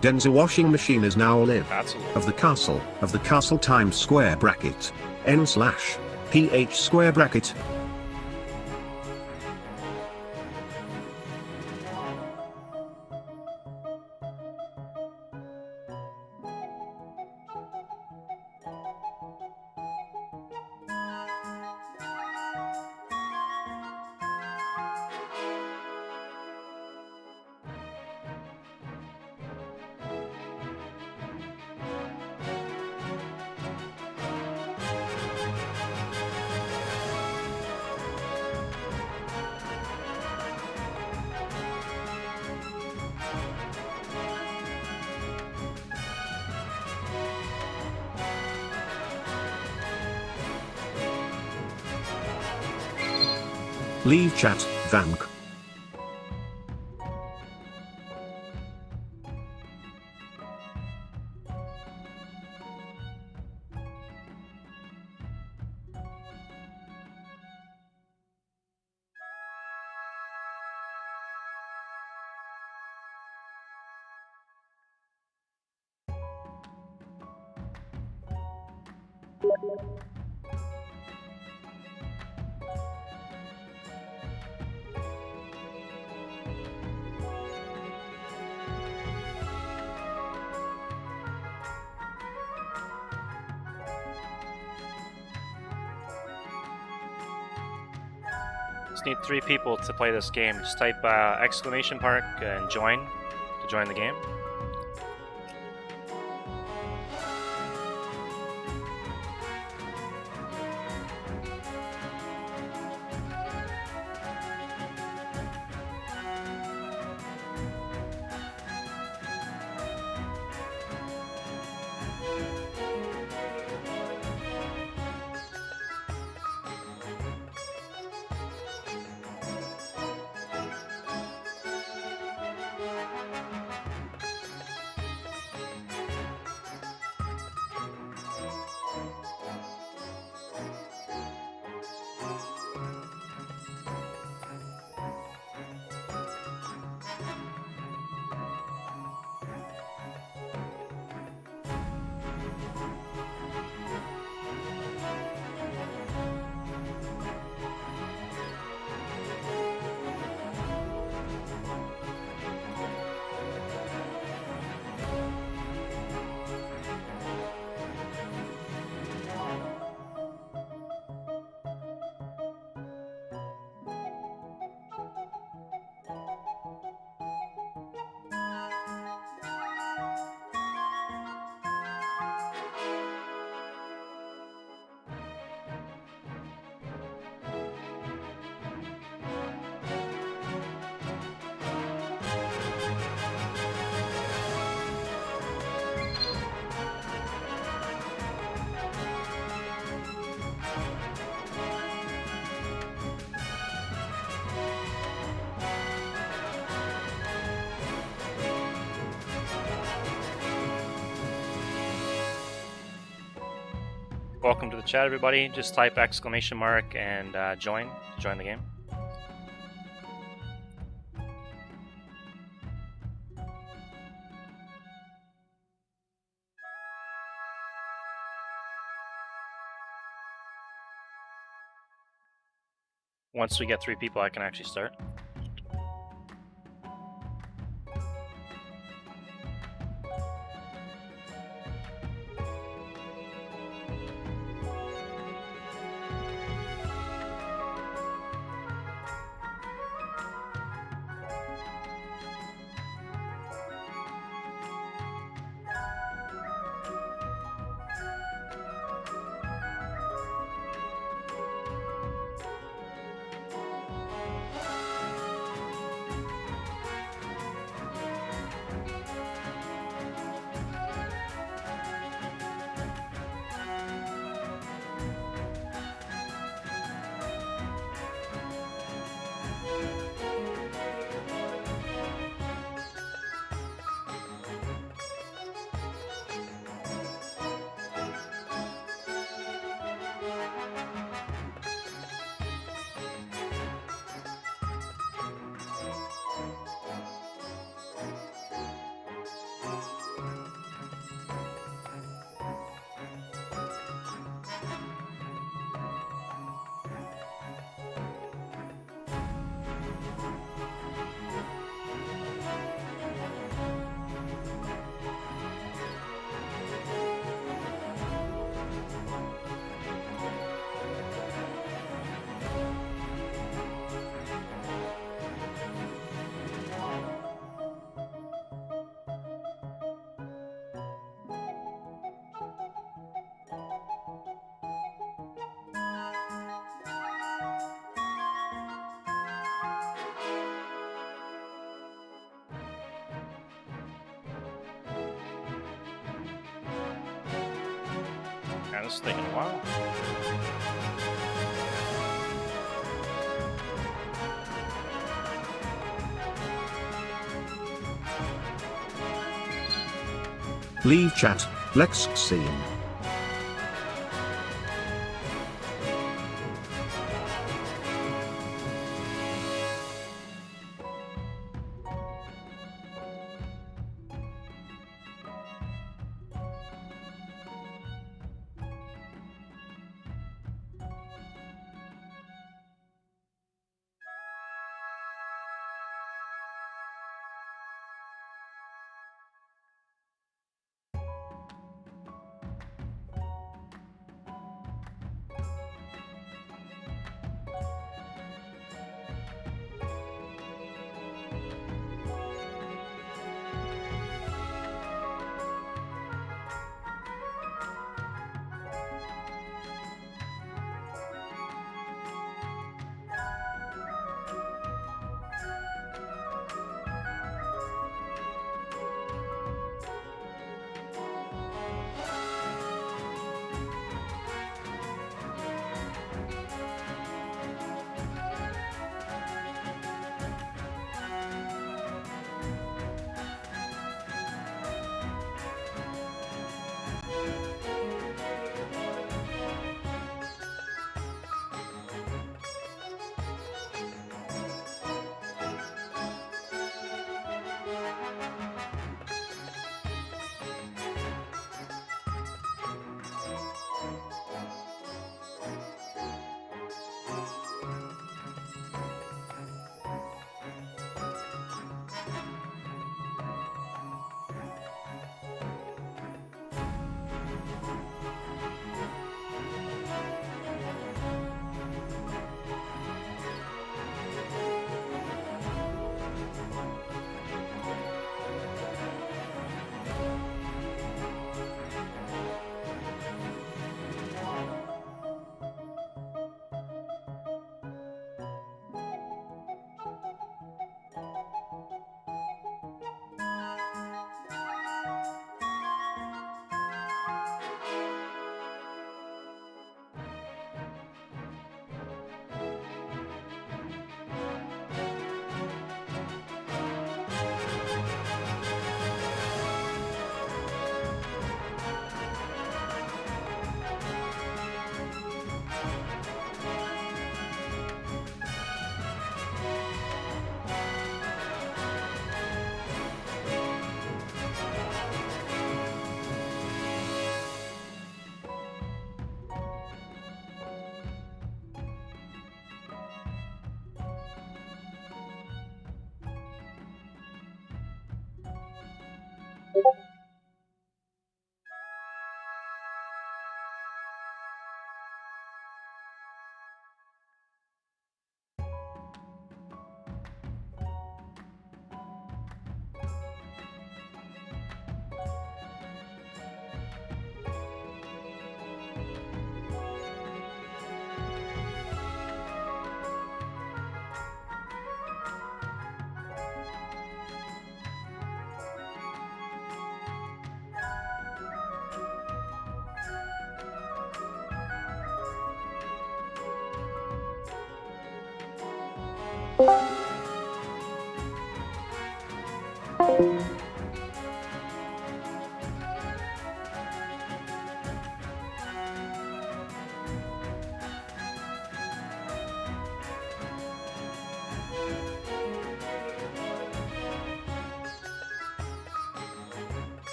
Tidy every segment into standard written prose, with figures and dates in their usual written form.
Denza washing machine is now live. Absolutely. Of the castle times square bracket. n/ph square bracket. Leave chat, Vank. Just need 3 people to play this game. Just type exclamation mark and join to join the game. Welcome to the chat, everybody. Just type exclamation mark and join the game. Once we get 3 people, I can actually start. This is taking a while. Leave chat, Lex scene.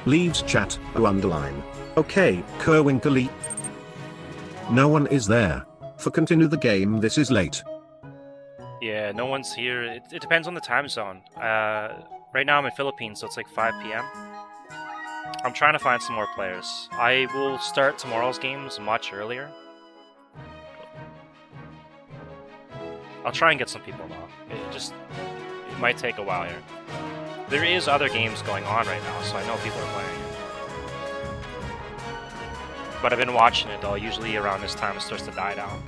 Leaves chat, underline. Okay, Kerwinkle. No one is there. For continue the game, this is late. Yeah, Yeah, no one's here. It depends on the time zone. Right now I'm in Philippines, so it's like 5 p.m. I'm trying to find some more players. I will start tomorrow's games much earlier. I'll try and get some people though. It might take a while here. There is other games going on right now, so I know people are playing it. But I've been watching it though. Usually around this time it starts to die down.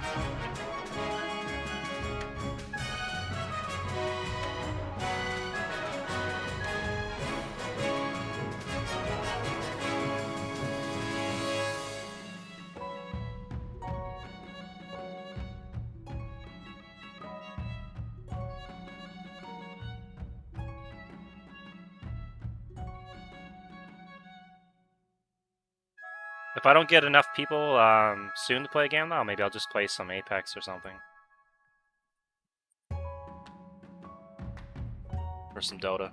If I don't get enough people soon to play a game now, maybe I'll just play some Apex or something. Or some Dota.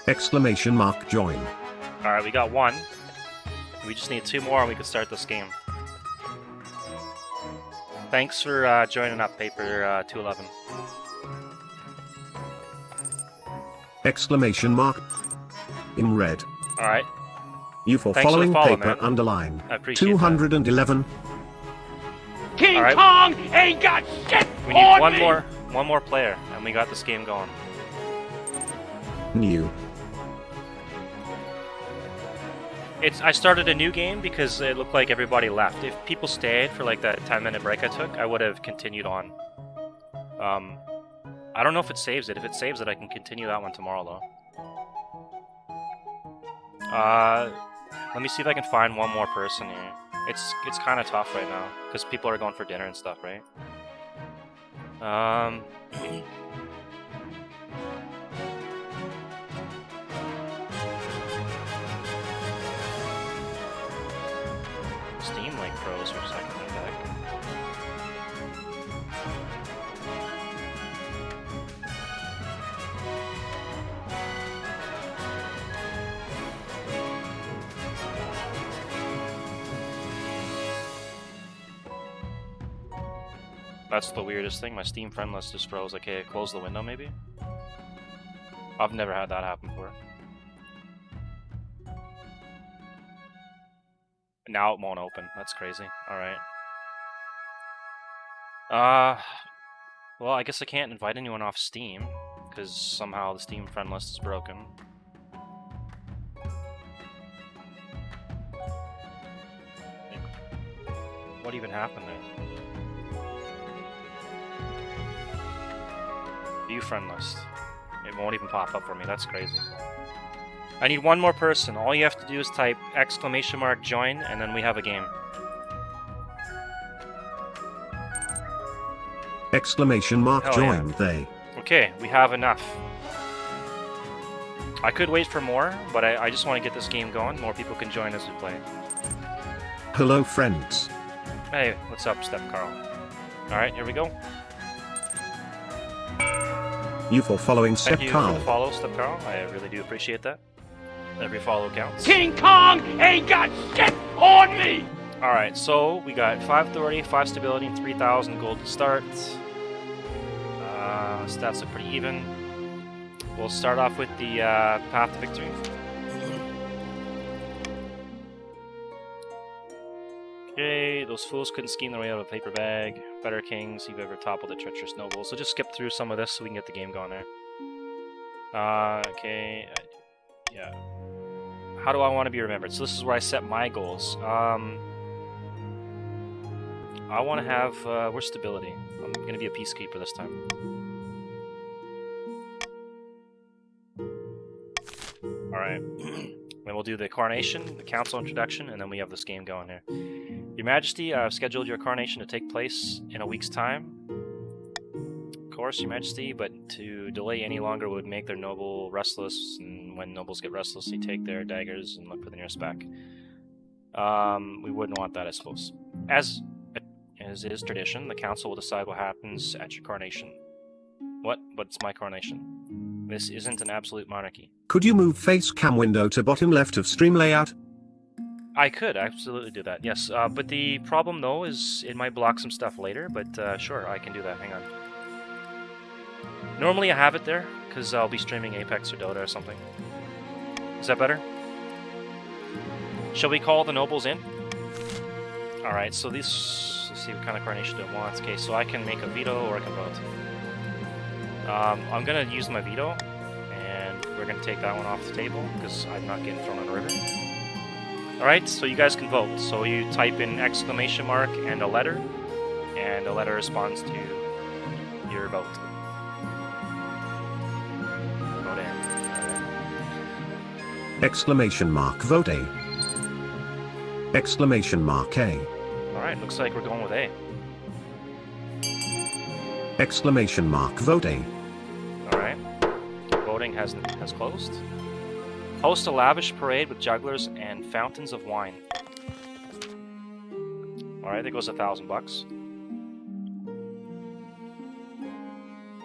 Exclamation mark join. Alright, we got one. We just need 2 more and we can start this game. Thanks for joining up, Paper 211. Exclamation mark in red. Alright, You for Thanks for the following follow, paper man. underline. I appreciate that. 211. King Alright. Kong ain't got shit We need on one me. more player, and we got this game going. New. I started a new game because it looked like everybody left. If people stayed for like that 10-minute break I took, I would have continued on. I don't know if it saves it. If it saves it, I can continue that one tomorrow, though. Let me see if I can find one more person here. It's kind of tough right now because people are going for dinner and stuff, right? Steam like froze for a second. I'm back. That's the weirdest thing. My Steam friend list just froze. Okay, close the window maybe? I've never had that happen before. Now it won't open. That's crazy. Alright. Well, I guess I can't invite anyone off Steam, because somehow the Steam friend list is broken. What even happened there? View friend list. It won't even pop up for me. That's crazy. I need one more person. All you have to do is type exclamation mark join, and then we have a game. Exclamation mark Hell join they. Okay, we have enough. I could wait for more, but I just want to get this game going. More people can join as we play. Hello friends. Hey, what's up, Step Carl? Alright, here we go. You for following Thank Step you Carl. for the follow, Step Carl. I really do appreciate that. Every follow counts. King Kong ain't got shit on me. Alright, so we got 530, 5 stability, and 3,000 gold to start. Stats look pretty even. We'll start off with the path to victory. Okay, those fools couldn't scheme their way out of a paper bag. Better kings, you've ever toppled a treacherous noble. So just skip through some of this so we can get the game going there. Okay. Yeah. How do I want to be remembered? So this is where I set my goals. I want to have we're stability. I'm gonna be a peacekeeper this time. All right. Then we'll do the coronation, the council introduction, and then we have this game going here. Your Majesty, I've scheduled your coronation to take place in a week's time. Of course, Your Majesty, but to delay any longer would make their noble restless, and when nobles get restless, they take their daggers and look for the nearest back. We wouldn't want that, I suppose. As is tradition, the council will decide what happens at your coronation. What's my coronation? This isn't an absolute monarchy. Could you move face cam window to bottom left of stream layout? I could absolutely do that, yes. But the problem, though, is it might block some stuff later, but sure, I can do that. Hang on. Normally I have it there, because I'll be streaming Apex or Dota or something. Is that better? Shall we call the nobles in? Alright, so this... Let's see what kind of coronation do I want. Okay, so I can make a veto or I can vote. I'm going to use my veto, and we're going to take that one off the table, because I'm not getting thrown on a river. Alright, so you guys can vote. So you type in exclamation mark and a letter responds to your vote. Vote in. Exclamation mark vote A. Exclamation mark A. Alright, looks like we're going with A. Exclamation mark vote A. Alright. Voting has closed. Host a lavish parade with jugglers and fountains of wine. Alright, there goes $1,000.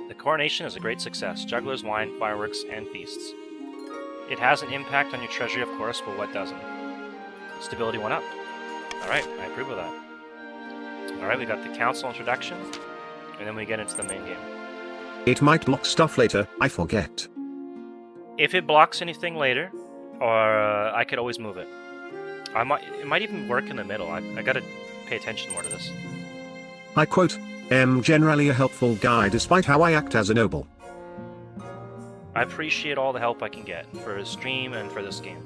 The coronation is a great success. Jugglers, wine, fireworks, and feasts. It has an impact on your treasury, of course, but what doesn't? Stability went up. Alright, I approve of that. Alright, we got the council introduction, and then we get into the main game. It might block stuff later, I forget. If it blocks anything later, or I could always move it. It might even work in the middle. I gotta pay attention more to this. I quote, am generally a helpful guy despite how I act as a noble. I appreciate all the help I can get for his stream and for this game.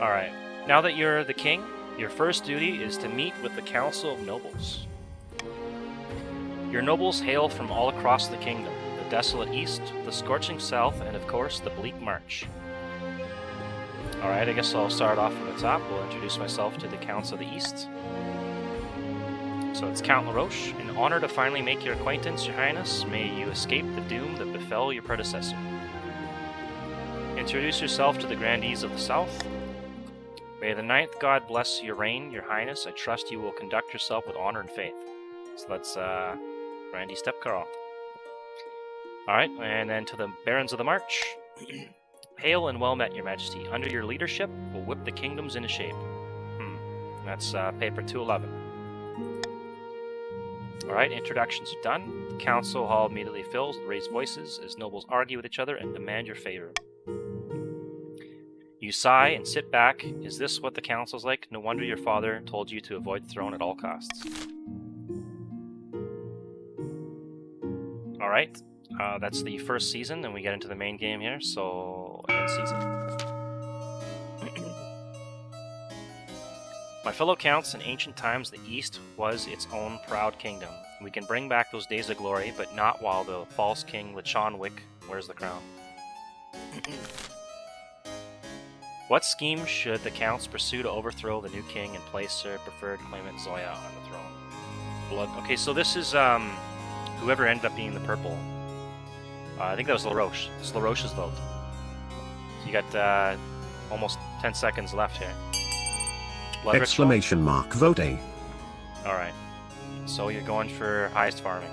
Alright, now that you're the king, your first duty is to meet with the Council of Nobles. Your nobles hail from all across the kingdom, the desolate east, the scorching south, and of course the bleak march. Alright, I guess I'll start off from the top. We'll introduce myself to the Council of the East. So it's Count LaRoche. In honor to finally make your acquaintance, Your Highness, may you escape the doom that befell your predecessor. Introduce yourself to the grandees of the south. May the ninth god bless your reign, Your Highness. I trust you will conduct yourself with honor and faith. So that's Randy Stepcarl. Alright, and then to the Barons of the March. Hail and well met, Your Majesty. Under your leadership, we'll whip the kingdoms into shape. That's paper 211. Alright, introductions are done. The council hall immediately fills with raised voices as nobles argue with each other and demand your favor. You sigh and sit back. Is this what the council's like? No wonder your father told you to avoid the throne at all costs. Alright, that's the first season, and we get into the main game here, so end season. My fellow counts, in ancient times the East was its own proud kingdom. We can bring back those days of glory, but not while the false king Lechon Wick wears the crown. What scheme should the counts pursue to overthrow the new king and place their preferred claimant Zoya on the throne? Blood. Okay, so this is whoever ended up being the purple. I think that was LaRoche. It's LaRoche's vote. So you got almost 10 seconds left here. Blood Exclamation mark vote A. Alright. So you're going for highest farming.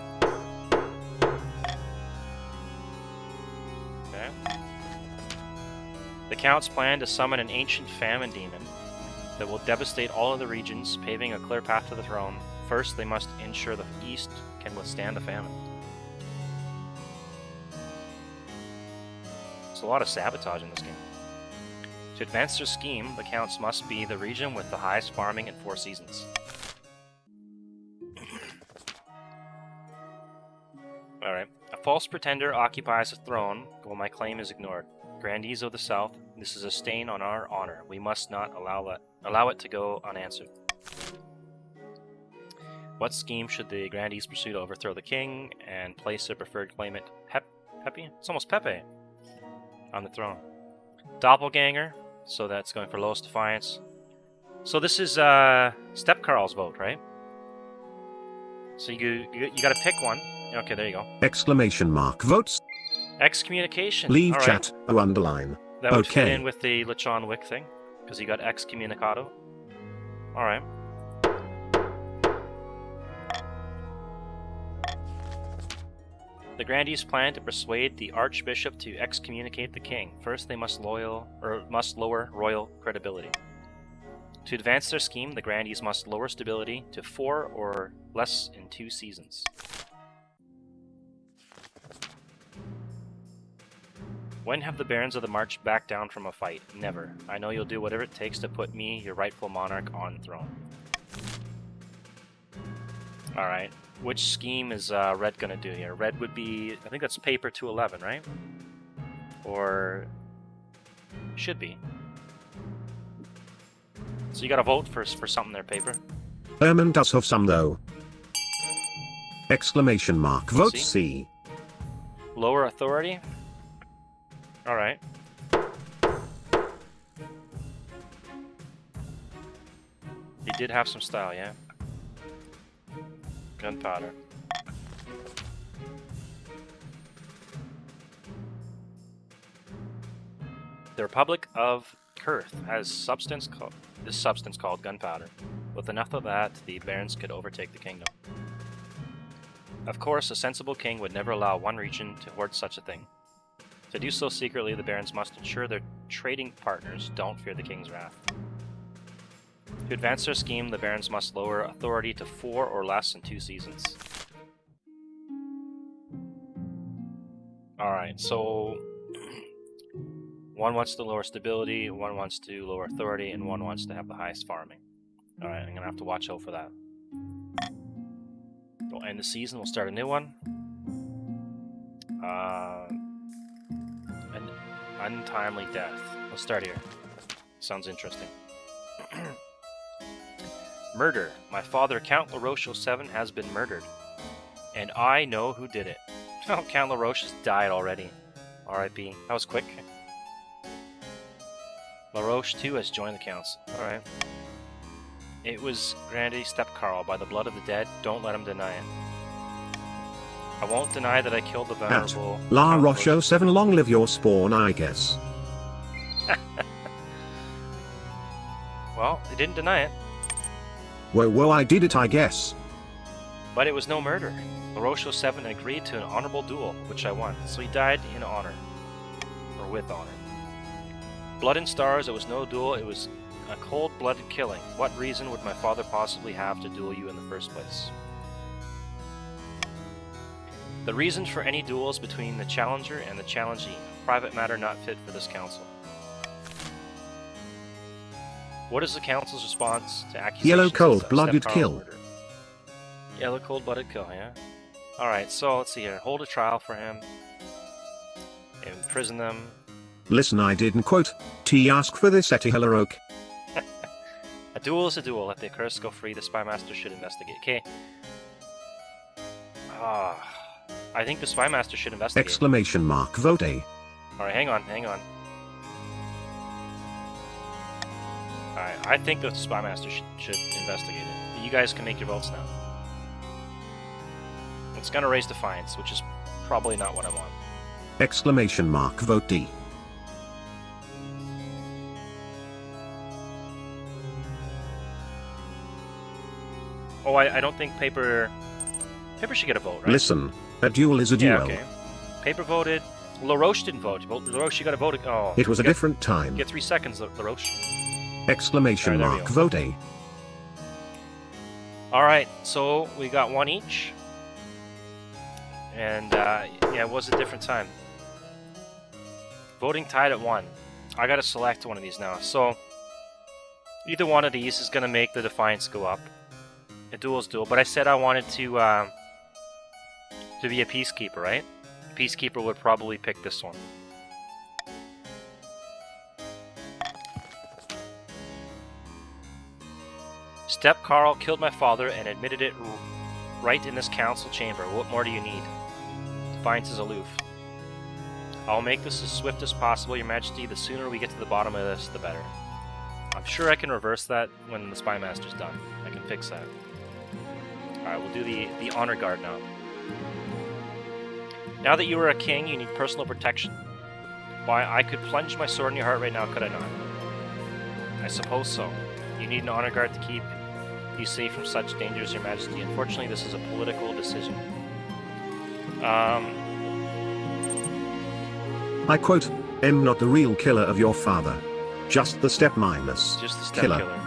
Okay. The counts plan to summon an ancient famine demon that will devastate all of the regions, paving a clear path to the throne. First, they must ensure the East can withstand the famine. There's a lot of sabotage in this game. To advance their scheme, the counts must be the region with the highest farming in 4 seasons. Alright. A false pretender occupies a throne while my claim is ignored. Grandees of the south, This is a stain on our honor. We must not allow it to go unanswered. What scheme should the grandees pursue to overthrow the king and place their preferred claimant, Pepe? It's almost Pepe, on the throne. Doppelganger, so that's going for lowest defiance. So this is Step Carl's vote, right? So you got to pick one. Okay, there you go. Exclamation mark votes. Excommunication. Leave All chat. right. O underline. That would fit Okay. in with the Lechon Wick thing, because he got excommunicado. All right. The grandees plan to persuade the archbishop to excommunicate the king. First, they must lower royal credibility. To advance their scheme, the grandees must lower stability to 4 or less in 2 seasons. When have the barons of the March backed down from a fight? Never. I know you'll do whatever it takes to put me, your rightful monarch, on the throne. Alright. Which scheme is Red gonna do here? Red would be... I think that's paper 211, right? Or... should be. So you gotta vote for something there, paper. Herman does have some though. Exclamation mark vote C. Lower authority? Alright. He did have some style, yeah. Gunpowder. The Republic of Kurth has this substance called gunpowder. With enough of that, the barons could overtake the kingdom. Of course, a sensible king would never allow one region to hoard such a thing. To do so secretly, the barons must ensure their trading partners don't fear the king's wrath. To advance their scheme, the barons must lower authority to 4 or less in 2 seasons. Alright, so... one wants to lower stability, one wants to lower authority, and one wants to have the highest farming. Alright, I'm gonna have to watch out for that. We'll end the season, we'll start a new one. An untimely death. Let's start here. Sounds interesting. Murder. My father, Count LaRoche 07, has been murdered. And I know who did it. Oh, Count LaRoche has died already. R.I.P. That was quick. LaRoche, too, has joined the council. Alright. It was Grandee Step Carl. By the blood of the dead, don't let him deny it. I won't deny that I killed the venerable... La Roche 07, long live your spawn, I guess. Well, they didn't deny it. Whoa, I did it, I guess. But it was no murder. LaRoche 07 agreed to an honorable duel, which I won, so he died in honor. Or with honor. Blood and stars, it was no duel, it was a cold-blooded killing. What reason would my father possibly have to duel you in the first place? The reasons for any duels between the challenger and the challengee. Private matter not fit for this council. What is the council's response to accusations Yellow of cold-blooded Step kill. Carl murder? Yellow cold-blooded kill, yeah? Alright, so let's see here. Hold a trial for him. Imprison them. Listen, I didn't quote. T ask for this Etty Hillarok. A duel is a duel. Let the accursed go free. The spymaster should investigate. Okay. I think the spymaster should investigate. Exclamation mark vote A. Alright, hang on. Alright, I think the spymaster should investigate it. You guys can make your votes now. It's gonna raise defiance, which is probably not what I want. Exclamation mark vote D. Oh, I don't think Paper should get a vote, right? Listen, a duel is a duel. Yeah, okay. Paper voted. LaRoche didn't vote. LaRoche, you got to vote. Oh, It was a different time. Get 3 seconds, LaRoche. Exclamation Alright, there we mark go. vote A. Alright, so we got 1 each. And, yeah, it was a different time. Voting tied at 1. I gotta select one of these now. So, either one of these is gonna make the defiance go up. A duel's duel. But I said I wanted to be a peacekeeper, right? Peacekeeper would probably pick this one. Step Carl killed my father and admitted it right in this council chamber. What more do you need? Defiance is aloof. I'll make this as swift as possible, Your Majesty. The sooner we get to the bottom of this, the better. I'm sure I can reverse that when the Spy Master's done. I can fix that. Alright, we'll do the honor guard now. Now that you are a king, you need personal protection. Why, I could plunge my sword in your heart right now, could I not? I suppose so. You need an honor guard to keep you safe from such dangers, Your Majesty. Unfortunately, this is a political decision. I quote, "I'm not the real killer of your father. Just the step mindless Just the step killer." killer.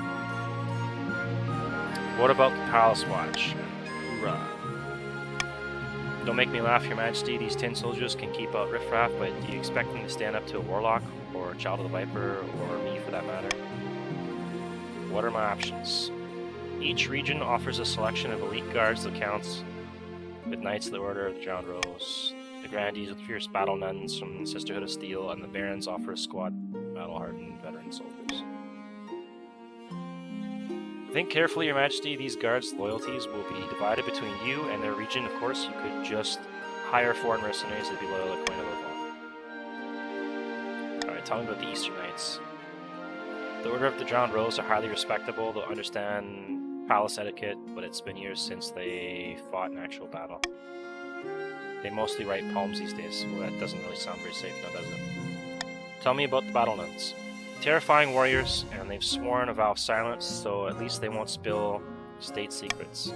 What about the Palace Watch? Hoorah. Don't make me laugh, Your Majesty. These tin soldiers can keep out riffraff, but do you expect them to stand up to a warlock, or a Child of the Viper, or me for that matter? What are my options? Each region offers a selection of elite guards that counts with Knights of the Order of the Drowned Rose. The Grandees with fierce battle nuns from the Sisterhood of Steel, and the Barons offer a squad battle-hardened veteran soldiers. Think carefully, Your Majesty. These guards' loyalties will be divided between you and their region. Of course, you could just hire foreign mercenaries to be loyal to Queen of Levant. Alright, tell me about the Eastern Knights. The Order of the Drowned Rose are highly respectable. They'll understand palace etiquette, but it's been years since they fought in actual battle. They mostly write poems these days. Well, that doesn't really sound very safe now, does it? Tell me about the Battle Nuns. Terrifying warriors, and they've sworn a vow of silence, so at least they won't spill state secrets.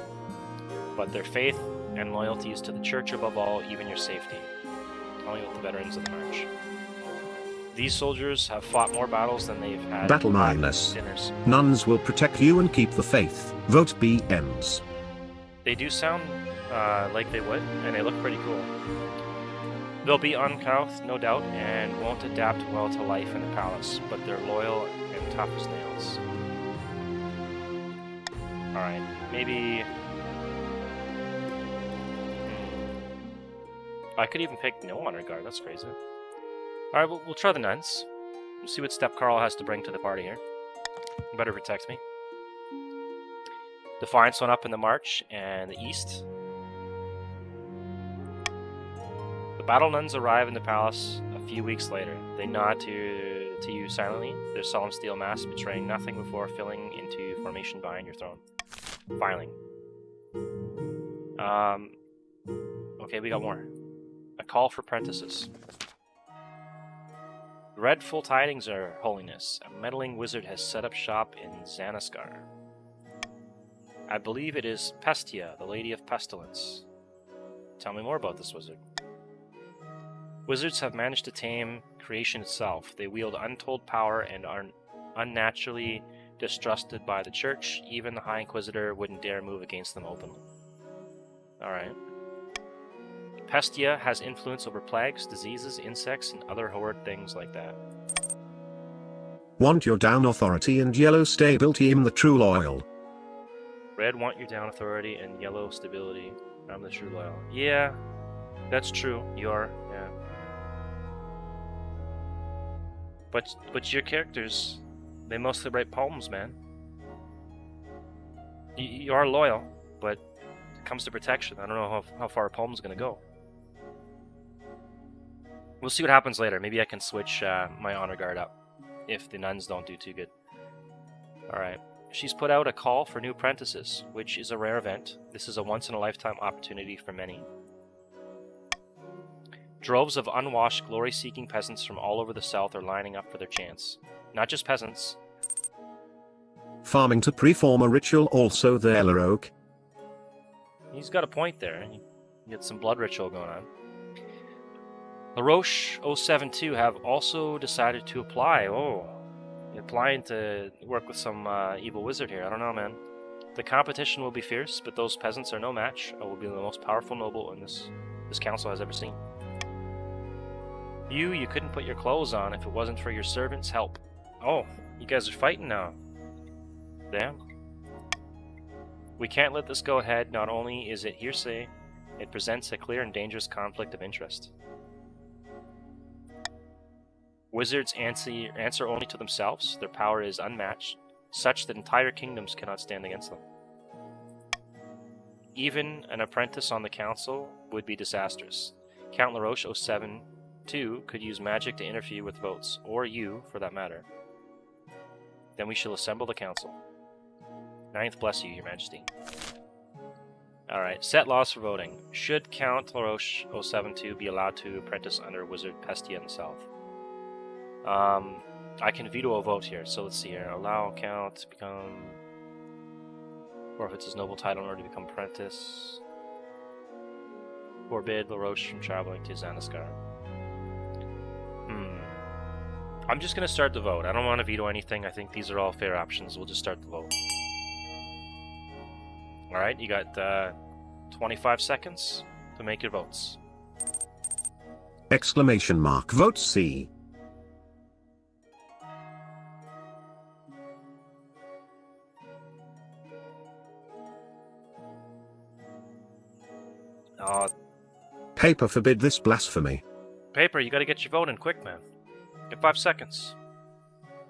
But their faith and loyalty is to the Church above all, even your safety. Tell me about the veterans of the March. These soldiers have fought more battles than they've had Battle mindless. dinners. Nuns will protect you and keep the faith. Vote BMs. They do sound like they would, and they look pretty cool. They'll be uncouth, no doubt, and won't adapt well to life in the palace, but they're loyal and tough as nails. Alright, maybe... I could even pick no honor guard, that's crazy. Alright, we'll try the nuns. We'll see what Step Carl has to bring to the party here. Better protect me. Defiance went up in the March and the East. The battle nuns arrive in the palace a few weeks later. They nod to you silently, their solemn steel masks betraying nothing before filling into formation behind your throne. Filing. Okay, we got more. A call for apprentices. Dreadful tidings, Your Holiness. A meddling wizard has set up shop in Zanaskar. I believe it is Pestia, the Lady of Pestilence. Tell me more about this wizard. Wizards have managed to tame creation itself. They wield untold power and are unnaturally distrusted by the Church. Even the High Inquisitor wouldn't dare move against them openly. Alright. Pestia has influence over plagues, diseases, insects, and other horrid things like that. Want your down authority and yellow stability in the true loyal. Red, want your down authority, and yellow, stability. I'm the true loyal. Yeah, that's true. You are, yeah. But your characters, they mostly write poems, man. You are loyal, but it comes to protection. I don't know how far a poem's gonna go. We'll see what happens later. Maybe I can switch my honor guard up if the nuns don't do too good. Alright. She's put out a call for new apprentices, which is a rare event. This is a once-in-a-lifetime opportunity for many. Droves of unwashed, glory-seeking peasants from all over the south are lining up for their chance. Not just peasants. Farming to perform a ritual also the Elleroak. He's got a point there. You get some blood ritual going on. LaRoche 072 have also decided to apply. Oh, applying to work with some evil wizard here. I don't know, man. The competition will be fierce, but those peasants are no match. I will be the most powerful noble in this council has ever seen. You couldn't put your clothes on if it wasn't for your servant's help. Oh, you guys are fighting now. Damn. We can't let this go ahead. Not only is it hearsay, it presents a clear and dangerous conflict of interest. Wizards answer only to themselves. Their power is unmatched. such that entire kingdoms cannot stand against them. Even an apprentice on the council would be disastrous. Count LaRoche 072 could use magic to interfere with votes, or you, for that matter. Then we shall assemble the council. Ninth, bless you, Your Majesty. Alright, set laws for voting. Should Count LaRoche 072 be allowed to apprentice under Wizard Pestia in the south? I can veto a vote here, so let's see here. Allow Count to become... forfeits his noble title in order to become apprentice. Forbid LaRoche from traveling to Zanaskar. I'm just going to start the vote. I don't want to veto anything. I think these are all fair options. We'll just start the vote. Alright, you got 25 seconds to make your votes. Exclamation mark. Vote C. Paper, forbid this blasphemy. Paper, you gotta get your vote in quick, man. Get 5 seconds.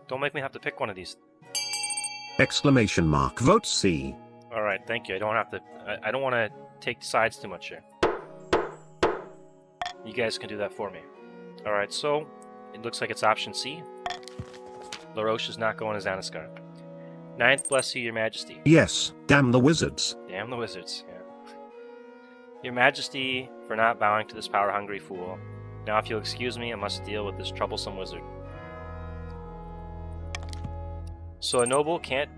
Don't make me have to pick one of these. Exclamation mark. Vote C. Alright, thank you. I don't have to... I don't want to take sides too much here. You guys can do that for me. Alright, so... it looks like it's option C. LaRoche is not going to Zanaskar. Ninth, bless you, Your Majesty. Yes, damn the wizards. Damn the wizards, yeah. Your Majesty, for not bowing to this power-hungry fool. Now, if you'll excuse me, I must deal with this troublesome wizard. So a noble can't...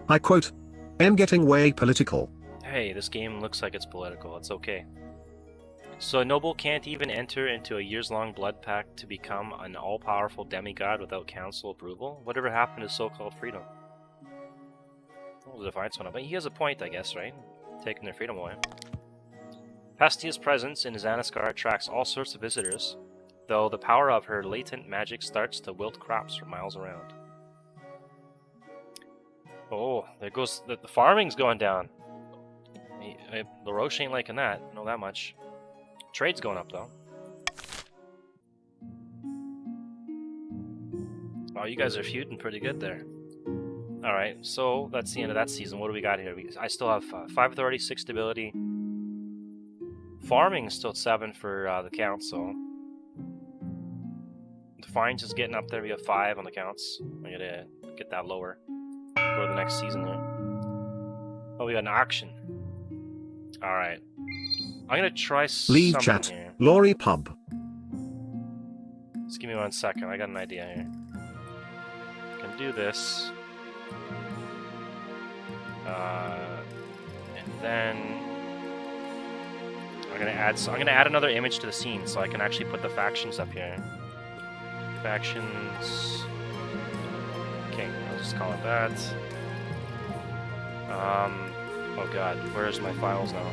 I quote, am getting way political. Hey, this game looks like it's political. It's okay. So a noble can't even enter into a years-long blood pact to become an all-powerful demigod without council approval? Whatever happened to so-called freedom? Well, the Defiance one up. But he has a point, I guess, right? Taking their freedom away. Pestia's presence in Zanaskar attracts all sorts of visitors, though the power of her latent magic starts to wilt crops for miles around. Oh, there goes... the farming's going down. LaRoche ain't liking that. I know that much. Trade's going up, though. Oh, you guys are feuding pretty good there. Alright, so that's the end of that season. What do we got here? I still have 5 authority, 6 stability. Farming is still at 7 for the council. Defiance is getting up there. We have 5 on the counts. I gotta get that lower. Go to the next season there. Oh, we got an auction. Alright. I'm gonna try Leave something chat. here. Lorry pub. Just give me 1 second. I got an idea here. Can do this. And then I'm gonna add another image to the scene so I can actually put the factions up here. Factions. Okay, I'll just call it that. Oh god, where's my files now?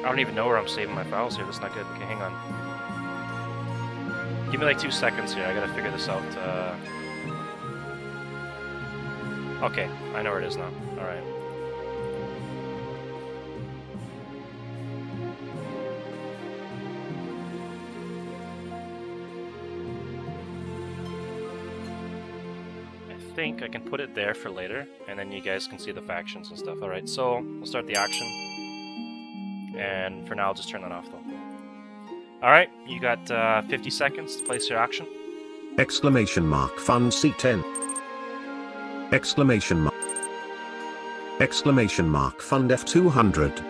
I don't even know where I'm saving my files here. That's not good. Okay, hang on. Give me like 2 seconds here. I gotta figure this out. Okay, I know where it is now. Alright. I think I can put it there for later, and then you guys can see the factions and stuff. Alright, so we'll start the auction. And for now, I'll just turn that off, though. Alright, you got 50 seconds to place your auction. Exclamation mark. Fund C10. Exclamation mark. Exclamation mark. Fund F200.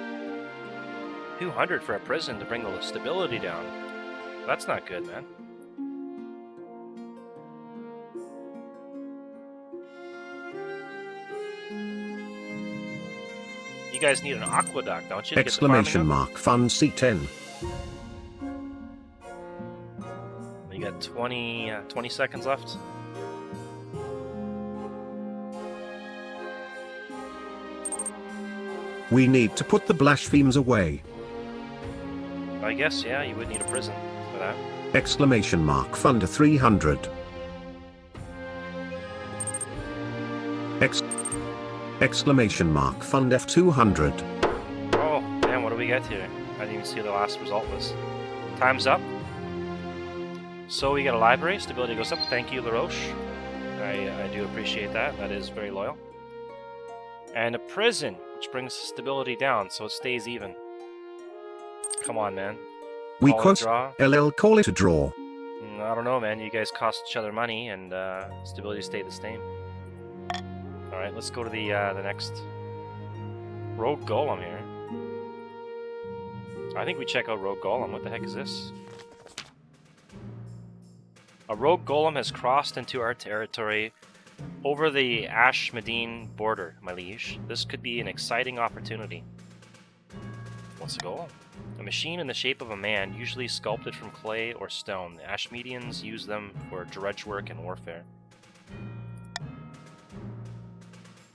200 for a prison to bring the stability down. That's not good, man. You guys need an aqueduct, don't you? Exclamation mark. Fund C10. You got 20 seconds left. We need to put the blasphemes away. I guess, yeah, you would need a prison for that. Exclamation mark. Fund 300. Exclamation mark. Fund F200. Oh, damn, what do we get here? I didn't even see what the last result was. Time's up. So we got a library. Stability goes up. Thank you, LaRoche. I do appreciate that. That is very loyal. And a prison, which brings stability down, so it stays even. Come on, man. We Call it a quote draw. LL call it a draw. I don't know, man. You guys cost each other money, and stability stayed the same. All right, let's go to the next Rogue Golem here. I think we check out Rogue Golem. What the heck is this? A Rogue Golem has crossed into our territory over the Ashmedine border, my liege. This could be an exciting opportunity. What's a golem? A machine in the shape of a man, usually sculpted from clay or stone. The Ashmedians use them for drudge work and warfare.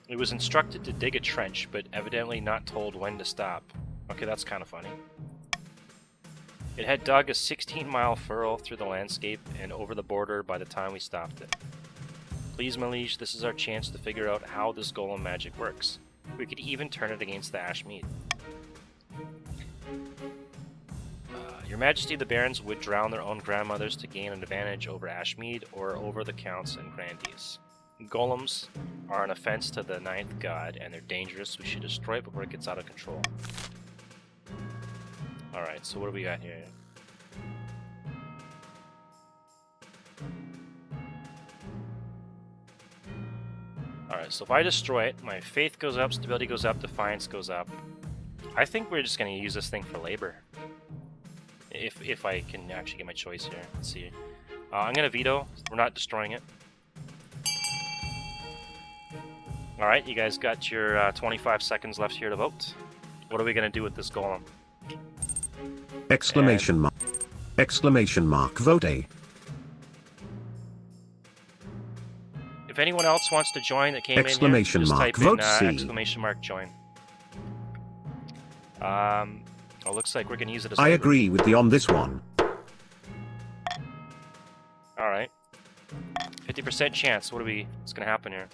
It was instructed to dig a trench, but evidently not told when to stop. Okay, that's kind of funny. It had dug a 16-mile furrow through the landscape and over the border by the time we stopped it. Please, my liege, this is our chance to figure out how this golem magic works. We could even turn it against the Ashmead. Your Majesty, the barons would drown their own grandmothers to gain an advantage over Ashmead or over the counts and grandees. Golems are an offense to the ninth god, and they're dangerous. We should destroy it before it gets out of control. Alright, so what do we got here? Alright, so if I destroy it, my faith goes up, stability goes up, defiance goes up. I think we're just going to use this thing for labor. If I can actually get my choice here. Let's see. I'm going to veto. We're not destroying it. Alright, you guys got your 25 seconds left here to vote. What are we going to do with this golem? Exclamation mark. Exclamation mark. Vote A. If anyone else wants to join that came Exclamation in here, just mark. type Vote in C. exclamation mark join. Well, looks like we're going to use it as I labor. agree with the on this one. Alright. 50% chance. What's going to happen here?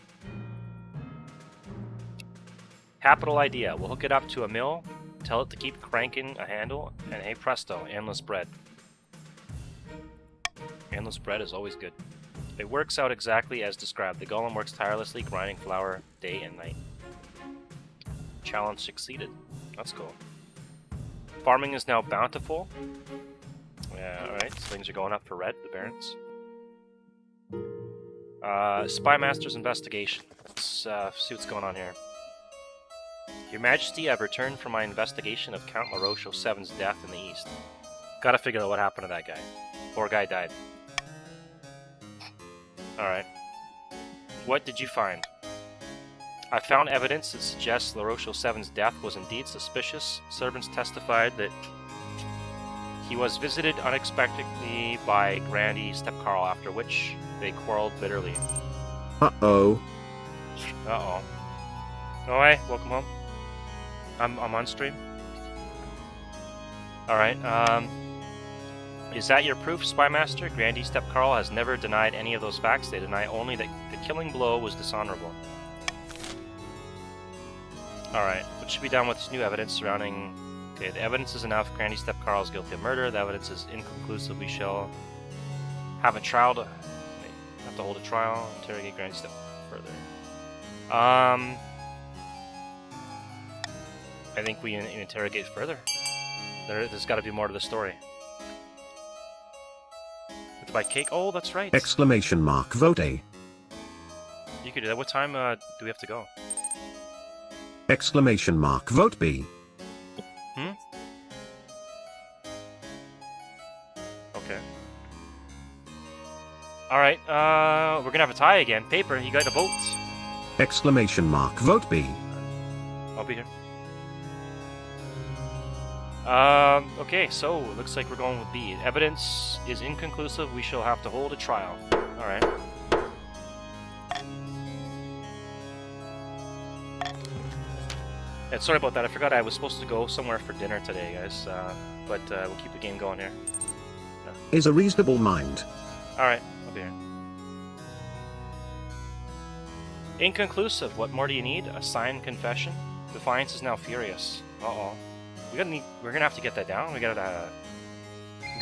Capital idea. We'll hook it up to a mill, tell it to keep cranking a handle, and hey presto, endless bread. Endless bread is always good. It works out exactly as described. The golem works tirelessly, grinding flour day and night. Challenge succeeded. That's cool. Farming is now bountiful. Yeah, alright, so things are going up for red, the barons. Spy Master's investigation. Let's see what's going on here. Your Majesty, I've returned from my investigation of Count LaRoche 07's death in the east. Gotta figure out what happened to that guy. Poor guy died. Alright. What did you find? I found evidence that suggests LaRoche 07's death was indeed suspicious. Servants testified that he was visited unexpectedly by Grandee Stepcarl, after which they quarreled bitterly. Uh-oh. Uh-oh. Oh, hey, welcome home. I'm on stream. Alright, is that your proof, Spymaster? Grandee Stepcarl has never denied any of those facts. They deny only that the killing blow was dishonorable. Alright, what should be done with this new evidence surrounding... Okay, the evidence is enough. Grandee Stepcarl is guilty of murder. The evidence is inconclusive. We shall have a trial to... Have to hold a trial. Interrogate Grandee Step further. I think we interrogate further. There's got to be more to the story. It's by cake. Oh, that's right. Exclamation mark. Vote A. You could do that. What time do we have to go? Exclamation mark. Vote B. Okay. Alright, we're gonna have a tie again. Paper, you got a vote. Exclamation mark. Vote B. I'll be here. Okay, so it looks like we're going with B. Evidence is inconclusive. We shall have to hold a trial. Alright. And sorry about that. I forgot I was supposed to go somewhere for dinner today, guys. But we'll keep the game going here. Is a reasonable mind. Alright, I'll be here. Inconclusive. What more do you need? A signed confession? Defiance is now furious. Uh-oh. We're gonna have to get that down. We gotta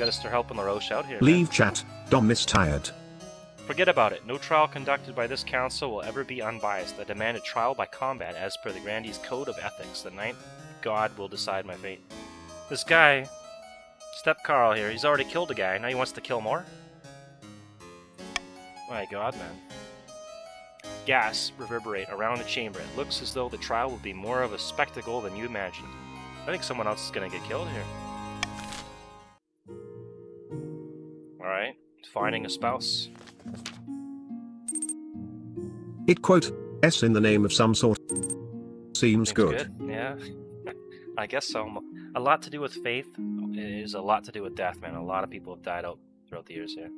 gotta start helping LaRoche out here. Leave chat. Dom is tired. Forget about it. No trial conducted by this council will ever be unbiased. I demand a trial by combat as per the Grandee's Code of Ethics. The ninth god will decide my fate. This guy, Step Carl here, he's already killed a guy. Now he wants to kill more? My god, man. Gas reverberate around the chamber. It looks as though the trial will be more of a spectacle than you imagined. I think someone else is gonna get killed here. Alright, finding a spouse. It quote, S in the name of some sort. Seems good. Yeah. I guess so. A lot to do with faith is a lot to do with death, man. A lot of people have died out throughout the years here.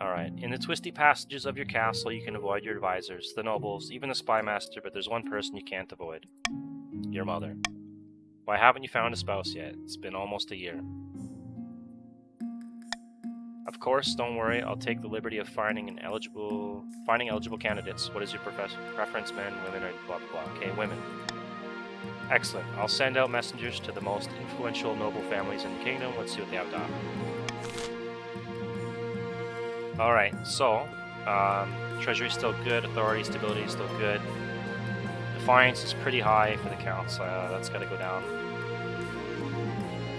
Alright, in the twisty passages of your castle, you can avoid your advisors, the nobles, even the spy master, but there's one person you can't avoid. Your mother. Why haven't you found a spouse yet? It's been almost a year. Of course, don't worry, I'll take the liberty of finding eligible candidates. What is your preference, men, women, or blah blah blah? Okay, women. Excellent. I'll send out messengers to the most influential noble families in the kingdom. Let's see what they have to offer. Alright, so, treasury's still good, authority, stability is still good. Defiance is pretty high for the counts, that's gotta go down.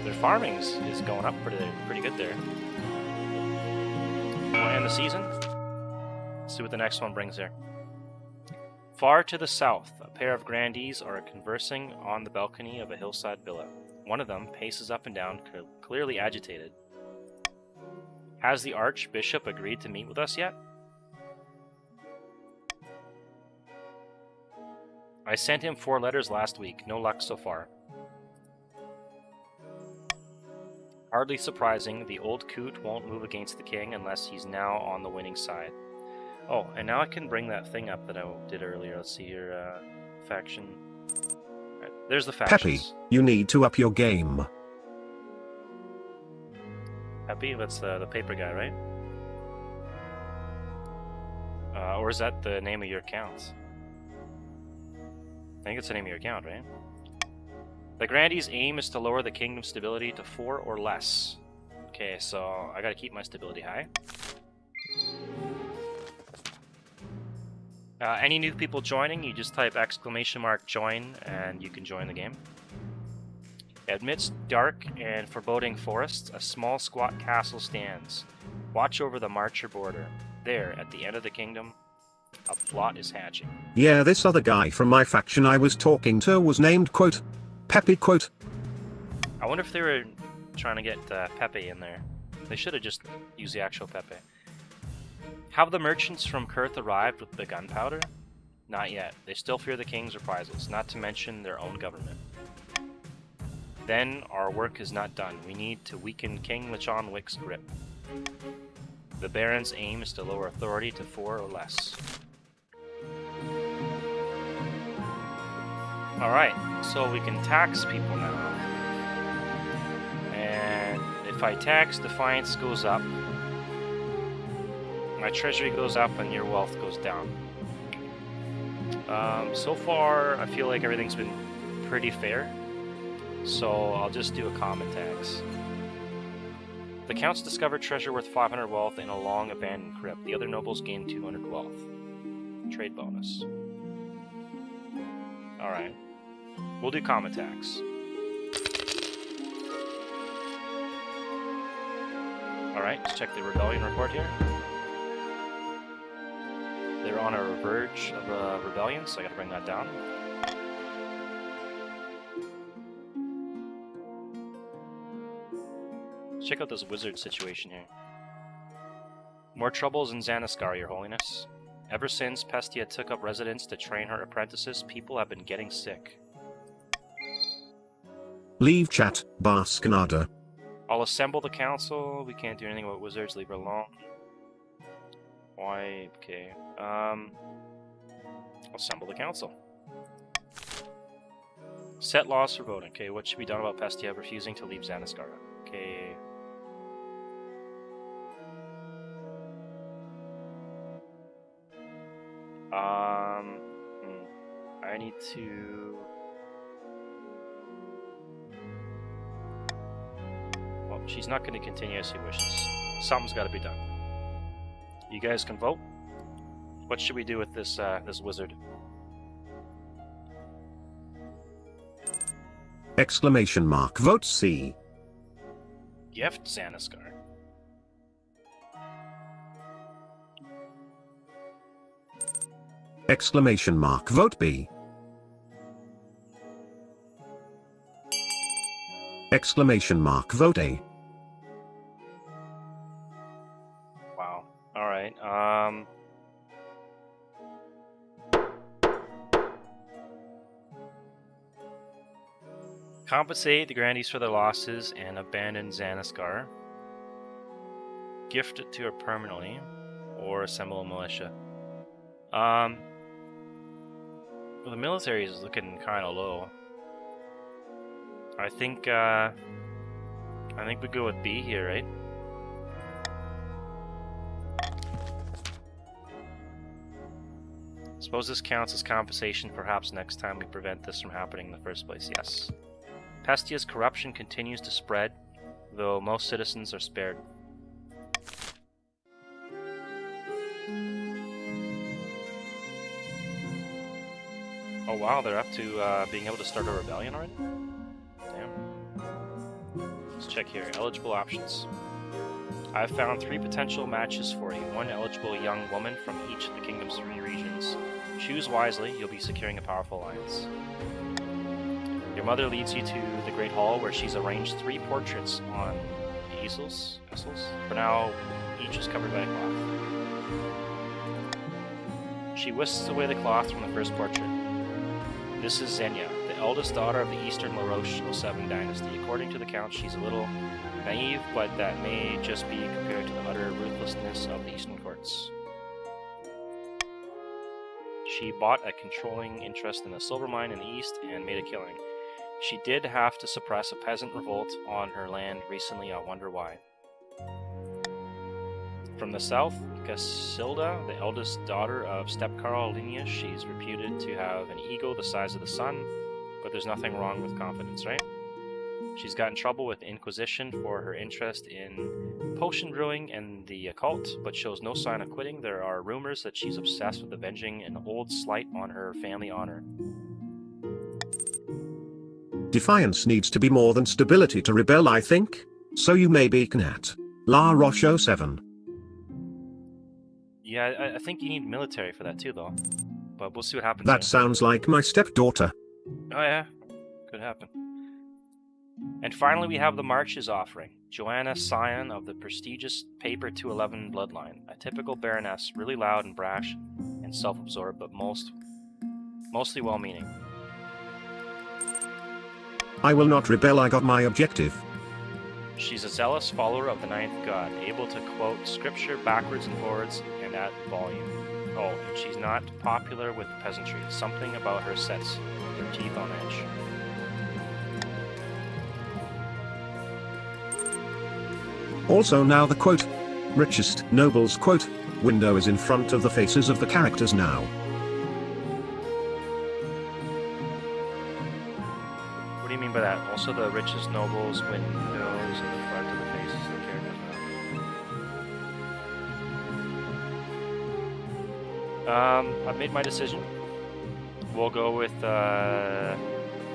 Their farming is going up pretty good there. We'll end the season. Let's see what the next one brings here. Far to the south, a pair of grandees are conversing on the balcony of a hillside villa. One of them paces up and down, clearly agitated. Has the Archbishop agreed to meet with us yet? I sent him 4 letters last week. No luck so far. Hardly surprising, the old coot won't move against the king unless he's now on the winning side. Oh, and now I can bring that thing up that I did earlier. Let's see here, faction. Right, there's the factions. Peppy, you need to up your game. Peppy, that's the paper guy, right? Or is that the name of your account? I think it's the name of your account, right? The Grandee's aim is to lower the kingdom's stability to 4 or less. Okay, so I gotta keep my stability high. Any new people joining, you just type !join and you can join the game. Amidst dark and foreboding forests, a small squat castle stands. Watch over the Marcher border. There, at the end of the kingdom, a plot is hatching. Yeah, this other guy from my faction I was talking to was named quote, Peppy quote. I wonder if they were trying to get Pepe in there. They should have just used the actual Pepe. Have the merchants from Kurth arrived with the gunpowder? Not yet. They still fear the king's reprisals, not to mention their own government. Then our work is not done. We need to weaken King Lechon Wick's grip. The Baron's aim is to lower authority to 4 or less. Alright, so we can tax people now. And if I tax, Defiance goes up. My treasury goes up and your wealth goes down. So far, I feel like everything's been pretty fair. So I'll just do a common tax. The counts discovered treasure worth 500 wealth in a long abandoned crypt. The other nobles gain 200 wealth. Trade bonus. Alright. We'll do common tax. Alright, let's check the rebellion report here. They're on a verge of a rebellion, so I gotta bring that down. Let's check out this wizard situation here. More troubles in Zanaskar, Your Holiness. Ever since Pestia took up residence to train her apprentices, people have been getting sick. Leave chat, Baskanada. I'll assemble the council. We can't do anything about wizards, leave her alone. Why? Okay. Assemble the council. Set laws for voting. Okay, what should be done about Pestia refusing to leave Zanaskar? Okay. I need to... Well, She's not going to continue as she wishes. Something's got to be done. You guys can vote. What should we do with this this wizard? Exclamation mark. Vote C. Gift Xanaskar. Exclamation mark. Vote B. Exclamation mark. Vote A. Wow. All right. Compensate the Grandees for their losses and abandon Xanaskar. Gift it to her permanently, or assemble a militia. Well, the military is looking kind of low. I think we go with B here, right? Suppose this counts as compensation. Perhaps next time we prevent this from happening in the first place. Yes. Pestia's corruption continues to spread, though most citizens are spared. Oh wow, they're up to being able to start a rebellion already? Damn. Let's check here. Eligible options. I've found 3 potential matches for you. 1 eligible young woman from each of the kingdom's 3 regions. Choose wisely, you'll be securing a powerful alliance. Your mother leads you to the Great Hall, where she's arranged 3 portraits on easels. For now, each is covered by a cloth. She whisks away the cloth from the first portrait. This is Xenia, the eldest daughter of the Eastern LaRoche 07 dynasty. According to the Count, she's a little naive, but that may just be compared to the utter ruthlessness of the Eastern courts. She bought a controlling interest in a silver mine in the east and made a killing. She did have to suppress a peasant revolt on her land recently. I wonder why. From the south, Casilda, the eldest daughter of Stepkarl lineage. She's reputed to have an ego the size of the sun, but there's nothing wrong with confidence, right? She's got in trouble with the Inquisition for her interest in potion brewing and the occult, but shows no sign of quitting. There are rumors that she's obsessed with avenging an old slight on her family honor. Defiance needs to be more than stability to rebel, I think. So you may be at La Roche 07. Yeah, I think you need military for that too, though. But we'll see what happens. That sounds like my stepdaughter. Oh yeah, could happen. And finally, we have the Marches offering. Joanna, scion of the prestigious Paper 211 bloodline. A typical baroness, really loud and brash and self-absorbed, but mostly well-meaning. I will not rebel, I got my objective. She's a zealous follower of the Ninth God, able to quote scripture backwards and forwards and at volume. Oh, and she's not popular with the peasantry. Something about her sets her teeth on edge. Also now the quote, richest nobles quote, window is in front of the faces of the characters now. What do you mean by that? Also the richest nobles windows in the front of the faces of the characters now. I've made my decision. We'll go with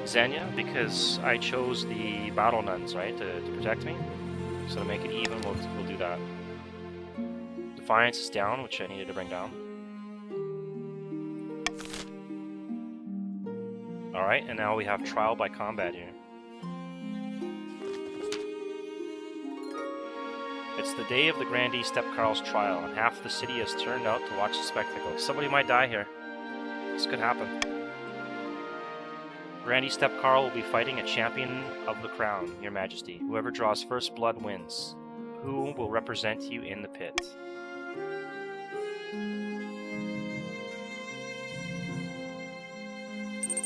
Xenia because I chose the battle nuns, right, to protect me. So to make it even, we'll do that. Defiance is down, which I needed to bring down. Alright, and now we have trial by combat here. It's the day of the Grandee Stepkarl's trial, and half the city has turned out to watch the spectacle. Somebody might die here. This could happen. Grandee Stepkarl will be fighting a champion of the crown, Your Majesty. Whoever draws first blood wins. Who will represent you in the pit?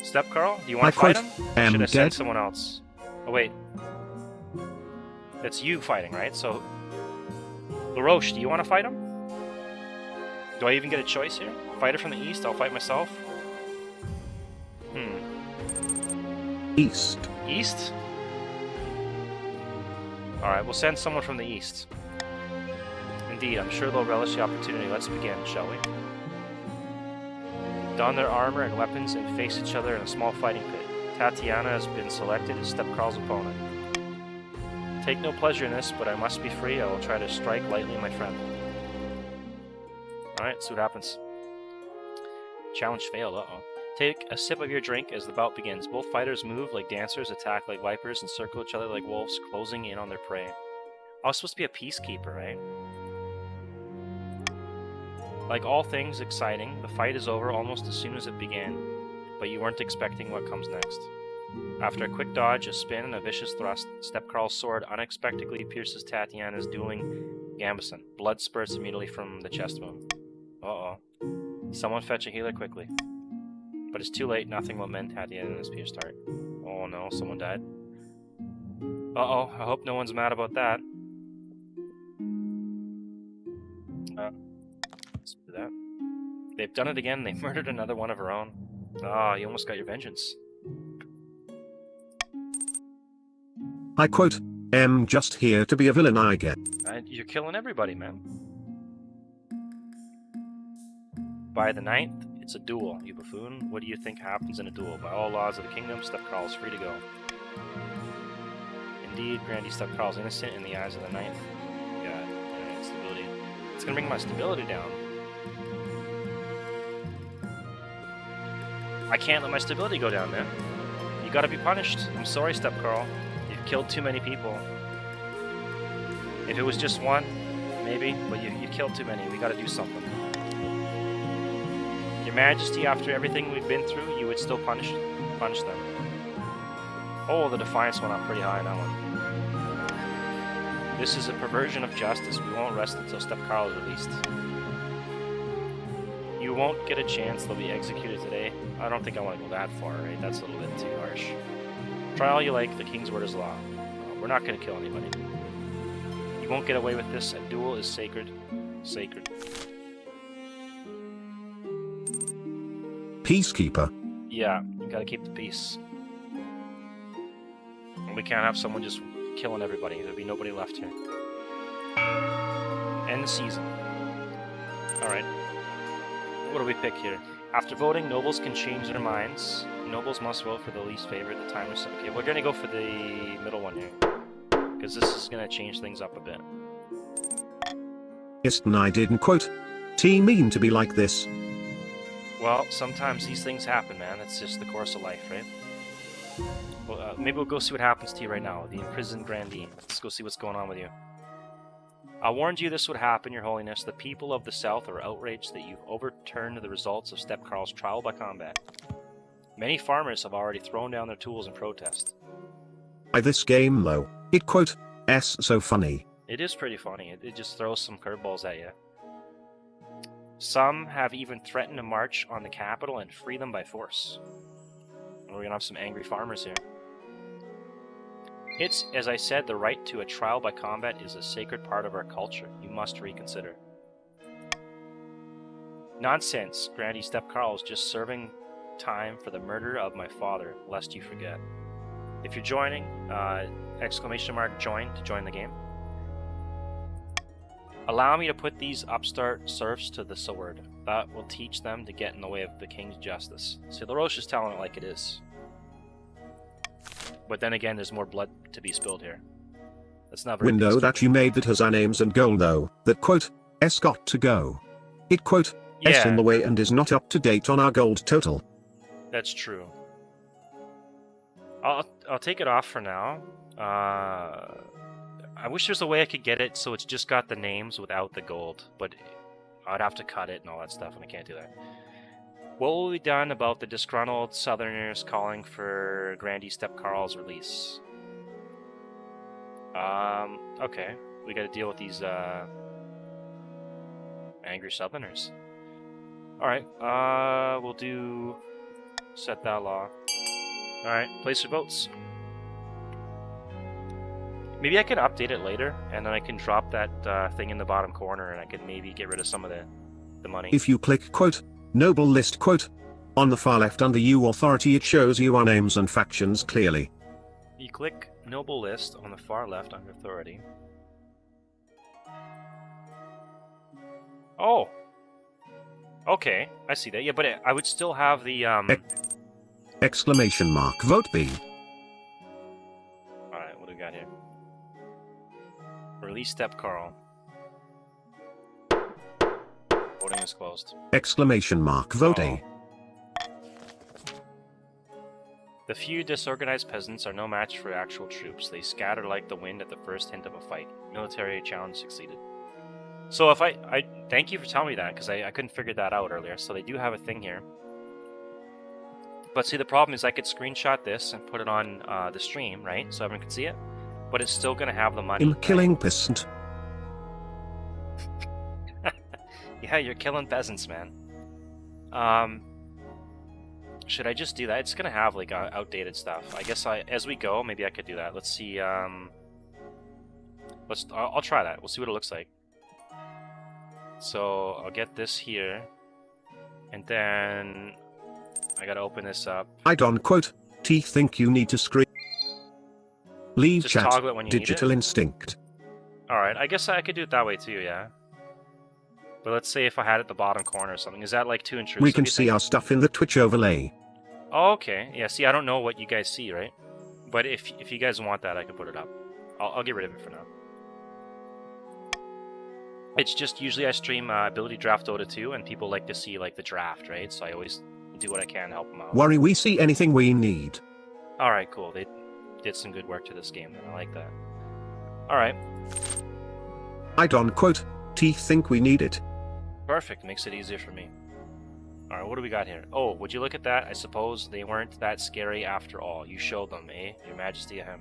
Stepkarl, do you want to fight him? Should I send someone else? Oh wait. It's you fighting, right? So, LaRoche, do you want to fight him? Do I even get a choice here? Fighter from the east, I'll fight myself. East. East? Alright, we'll send someone from the east. Indeed, I'm sure they'll relish the opportunity. Let's begin, shall we? Don their armor and weapons and face each other in a small fighting pit. Tatiana has been selected as Step Carl's opponent. Take no pleasure in this, but I must be free. I will try to strike lightly, my friend. Alright, see what happens. Challenge failed, uh-oh. Take a sip of your drink as the bout begins. Both fighters move like dancers, attack like vipers, and circle each other like wolves, closing in on their prey. I was supposed to be a peacekeeper, right? Like all things exciting, the fight is over almost as soon as it began, but you weren't expecting what comes next. After a quick dodge, a spin, and a vicious thrust, Step Carl's sword unexpectedly pierces Tatiana's dueling gambeson. Blood spurts immediately from the chest wound. Uh-oh. Someone fetch a healer quickly. But it's too late, nothing will mend Tatiana's pierced heart. Oh no, someone died. Uh-oh, I hope no one's mad about that. Let's do that. They've done it again, they murdered another one of her own. Ah, you almost got your vengeance. I quote, am just here to be a villain, I get. You're killing everybody, man. By the 9th, it's a duel, you buffoon. What do you think happens in a duel? By all laws of the kingdom, Step Carl is free to go. Indeed, Grandy Step Carl's innocent in the eyes of the 9th. God, alright, stability. It's gonna bring my stability down. I can't let my stability go down, man. You gotta be punished. I'm sorry, Step Carl. You've killed too many people. If it was just one, maybe, but you killed too many. We gotta do something. Your Majesty, after everything we've been through, you would still punish them. Oh, the defiance went up pretty high in that one. This is a perversion of justice. We won't rest until Step Carl is released. You won't get a chance. They'll be executed today. I don't think I want to go that far, right? That's a little bit too harsh. Try all you like. The king's word is law. We're not going to kill anybody. You won't get away with this. A duel is sacred. Sacred. Peacekeeper. Yeah, you gotta keep the peace. We can't have someone just killing everybody. There'll be nobody left here. End the season. Alright. What do we pick here? After voting, nobles can change their minds. Nobles must vote for the least favorite at the time of... Okay, we're gonna go for the middle one here. Because this is gonna change things up a bit. Yes, and I didn't quote. T mean to be like this. Well, sometimes these things happen, man. It's just the course of life, right? Well, maybe we'll go see what happens to you right now. The imprisoned Grandee. Let's go see what's going on with you. I warned you this would happen, Your Holiness. The people of the South are outraged that you've overturned the results of Step Carl's trial by combat. Many farmers have already thrown down their tools in protest. By this game though, it quote, s so funny. It is pretty funny. It just throws some curveballs at you. Some have even threatened to march on the capital and free them by force. We're gonna have some angry farmers here. It's, as I said, the right to a trial by combat is a sacred part of our culture. You must reconsider. Nonsense. Grandy Step Carl is just serving time for the murder of my father, lest you forget. If you're joining, exclamation mark join to join the game. Allow me to put these upstart serfs to the sword. That will teach them to get in the way of the king's justice. See, LaRoche is telling it like it is. But then again, there's more blood to be spilled here. That's not very Window that you made that has our names and goal though, that quote, S got to go. It quote, S in the way and is not up to date on our gold total. That's true. I'll take it off for now. I wish there's a way I could get it so it's just got the names without the gold, but I'd have to cut it and all that stuff, and I can't do that. What will be done about the disgruntled Southerners calling for Grandy Step Carl's release? Okay. We gotta deal with these, angry Southerners. Alright, we'll do... set that law. Alright, place your votes. Maybe I can update it later, and then I can drop that thing in the bottom corner, and I can maybe get rid of some of the money. If you click quote, noble list quote, on the far left under you authority it shows you our names and factions clearly. You click noble list on the far left under authority. Oh! Okay, I see that. Yeah, but I would still have the, Exclamation mark. Vote B. Alright, what do we got here? Release Step Carl. Voting is closed. Exclamation mark. Vote A. The few disorganized peasants are no match for actual troops. They scatter like the wind at the first hint of a fight. Military challenge succeeded. So if I thank you for telling me that, because I couldn't figure that out earlier. So they do have a thing here. But see, the problem is I could screenshot this and put it on the stream, right? So everyone can see it. But it's still going to have the money. I'm killing peasant. Yeah, you're killing peasants, man. Should I just do that? It's gonna have like outdated stuff. I guess as we go, maybe I could do that. Let's see. I'll try that. We'll see what it looks like. So I'll get this here, and then I gotta open this up. I don't quote. T think you need to screen. Leave Just chat. toggle it when you need Digital it? instinct. All right, I guess I could do it that way too. Yeah. But let's say if I had it at the bottom corner or something, is that like too intrusive? We can you see think? our stuff in the Twitch overlay. Oh, okay. Yeah. See, I don't know what you guys see, right? But if you guys want that, I can put it up. I'll get rid of it for now. It's just usually I stream Ability Draft Dota 2, and people like to see like the draft, right? So I always do what I can to help them out. Worry we see anything we need. All right, cool. They did some good work to this game. Then I like that. All right, I don't quote. T think we need it. perfect. Makes it easier for me. All right, what do we got here? Oh, would you look at that? I suppose they weren't that scary after all. You showed them, eh? Your Majesty, ahem.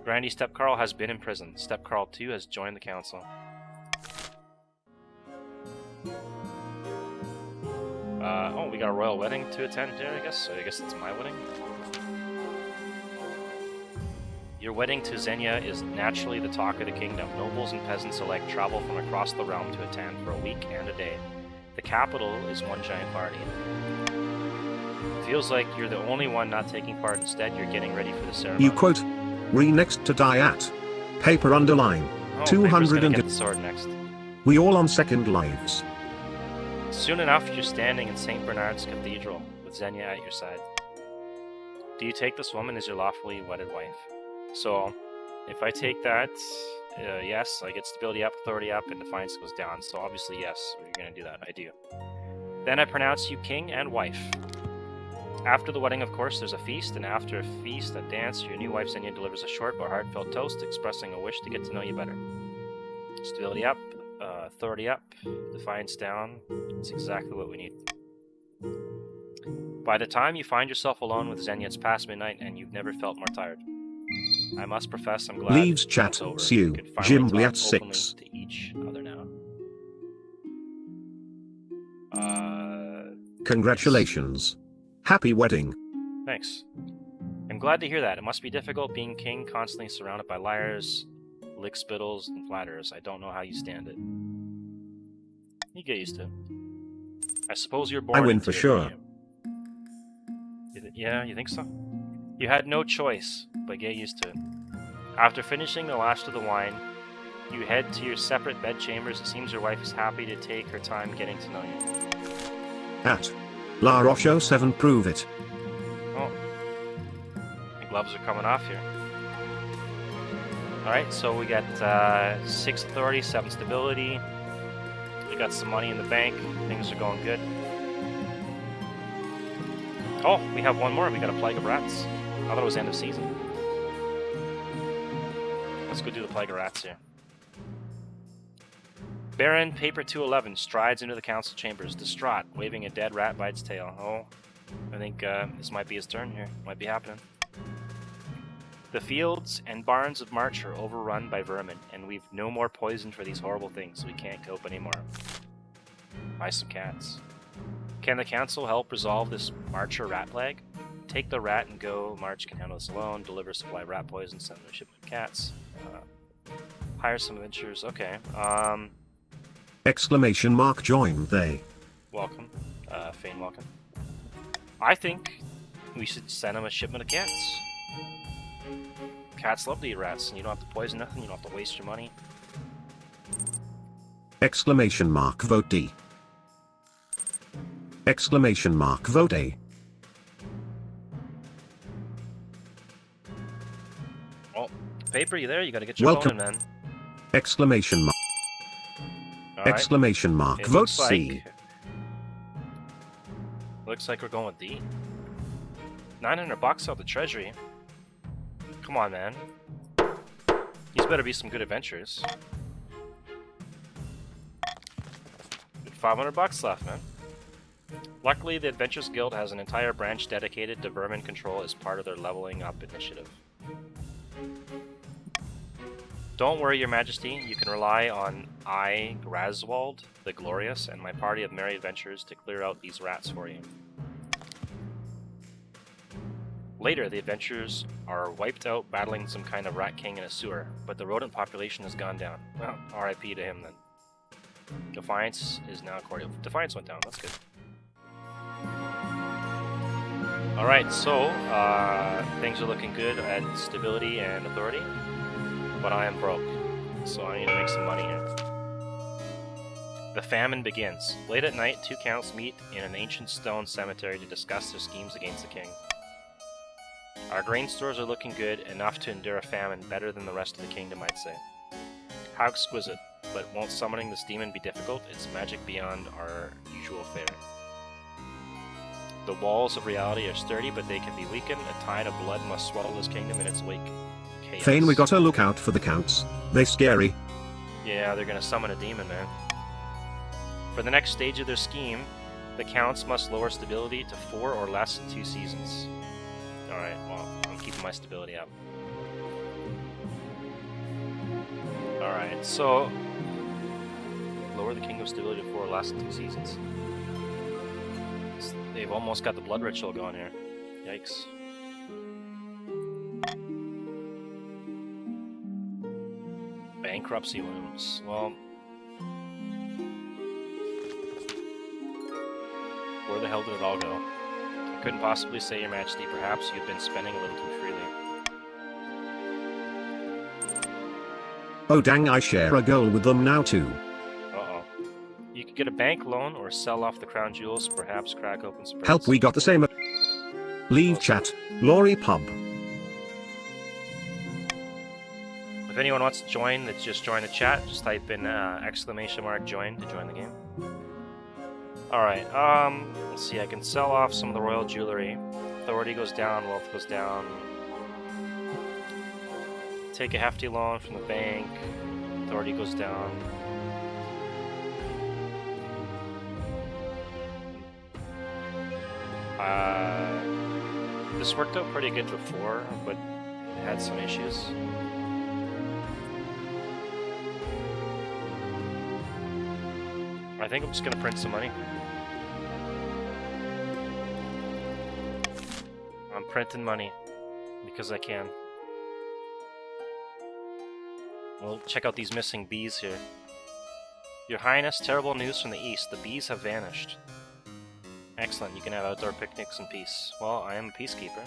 Grandy Step Carl has been in prison. Step Carl 2 has joined the council. Oh, we got a royal wedding to attend here, I guess. So I guess it's my wedding. Your wedding to Xenia is naturally the talk of the kingdom. Nobles and peasants alike travel from across the realm to attend for a week and a day. The capital is one giant party. Feels like you're the only one not taking part. Instead, you're getting ready for the ceremony. You quote. Re next to die at. Paper underline. Oh, 200 Paper's gonna and get the sword next. we all on second lives. Soon enough, you're standing in St. Bernard's Cathedral with Xenia at your side. Do you take this woman as your lawfully wedded wife? So, if I take that, yes, I get stability up, authority up, and defiance goes down. So obviously, yes, we're gonna do that. I do. Then I pronounce you king and wife. After the wedding, of course, there's a feast, and after a feast, a dance. Your new wife Xenia delivers a short but heartfelt toast, expressing a wish to get to know you better. Stability up, authority up, defiance down. It's exactly what we need. By the time you find yourself alone with Xenia, it's past midnight, and you've never felt more tired. I must profess, I'm glad Leaves it's chat. over. Sue. We can finally Jim talk Bliat openly 6. to each other now. Congratulations. Happy wedding. Thanks. I'm glad to hear that. It must be difficult being king, constantly surrounded by liars, lickspittles, and flatterers. I don't know how you stand it. You get used to it. I suppose you're born I win into for it, sure. don't you? Yeah, you think so? You had no choice, but get used to it. After finishing the last of the wine, you head to your separate bedchambers. It seems your wife is happy to take her time getting to know you. At. La Roche 07 prove it. Oh. The gloves are coming off here. Alright, so we got 6 authority, 7 stability. We got some money in the bank. Things are going good. Oh, we have one more. We got a Plague of Rats. I thought it was end of season. Let's go do the Plague of Rats here. Baron Paper 211 strides into the council chambers, distraught, waving a dead rat by its tail. Oh, I think this might be his turn here. Might be happening. The fields and barns of March are overrun by vermin, and we've no more poison for these horrible things. We can't cope anymore. Buy some cats. Can the council help resolve this Marcher rat plague? Take the rat and go. March can handle this alone. Deliver supply rat poison. Send a shipment of cats. Hire some adventurers. Okay. Exclamation mark join they. Welcome. Fane, welcome. I think We should send him a shipment of cats. Cats love to eat rats, and you don't have to poison nothing, you don't have to waste your money. Exclamation mark vote D. Exclamation mark vote A. Oh, Paper, you there? You gotta get your Welcome. phone in, man. Exclamation mark. Alright. Exclamation mark It vote looks C. Looks like we're going with D. 900 bucks out the treasury. Come on, man. These better be some good adventures. 500 bucks left, man. Luckily, the Adventures Guild has an entire branch dedicated to vermin control as part of their leveling up initiative. Don't worry, Your Majesty. You can rely on I, Graswald, the Glorious, and my party of merry adventurers to clear out these rats for you. Later, the adventurers are wiped out battling some kind of rat king in a sewer, but the rodent population has gone down. Well, RIP to him then. Defiance is now cordial. Defiance went down, that's good. Alright, so, things are looking good at stability and authority, but I am broke, so I need to make some money here. The famine begins. Late at night, two counts meet in an ancient stone cemetery to discuss their schemes against the king. Our grain stores are looking good, enough to endure a famine better than the rest of the kingdom, I'd say. How exquisite, but won't summoning this demon be difficult? It's magic beyond our usual fare. The walls of reality are sturdy, but they can be weakened. A tide of blood must swallow this kingdom in its wake. Chaos. Thane, we gotta look out for the counts. They scary. Yeah, they're gonna summon a demon, man. For the next stage of their scheme, the counts must lower stability to 4 or less in 2 seasons. Alright, well, I'm keeping my stability up. Alright, so... lower the kingdom's stability to 4 or less in 2 seasons. They've almost got the blood ritual going here. Yikes. Bankruptcy wounds. Well... where the hell did it all go? I couldn't possibly say, Your Majesty. Perhaps you've been spending a little too freely. Oh dang, I share a goal with them now too. Uh-oh. You could get a bank loan or sell off the crown jewels, perhaps crack open some Help, we got the same. Leave chat. Laurie Pub. If anyone wants to join, let's just join the chat. Just type in exclamation mark join to join the game. Alright, let's see, I can sell off some of the royal jewelry. Authority goes down, wealth goes down. Take a hefty loan from the bank. Authority goes down. This worked out pretty good before, but it had some issues. I think I'm just gonna print some money. I'm printing money because I can. We'll check out these missing bees here. Your Highness, terrible news from the east. The bees have vanished. Excellent, you can have outdoor picnics in peace. Well, I am a peacekeeper.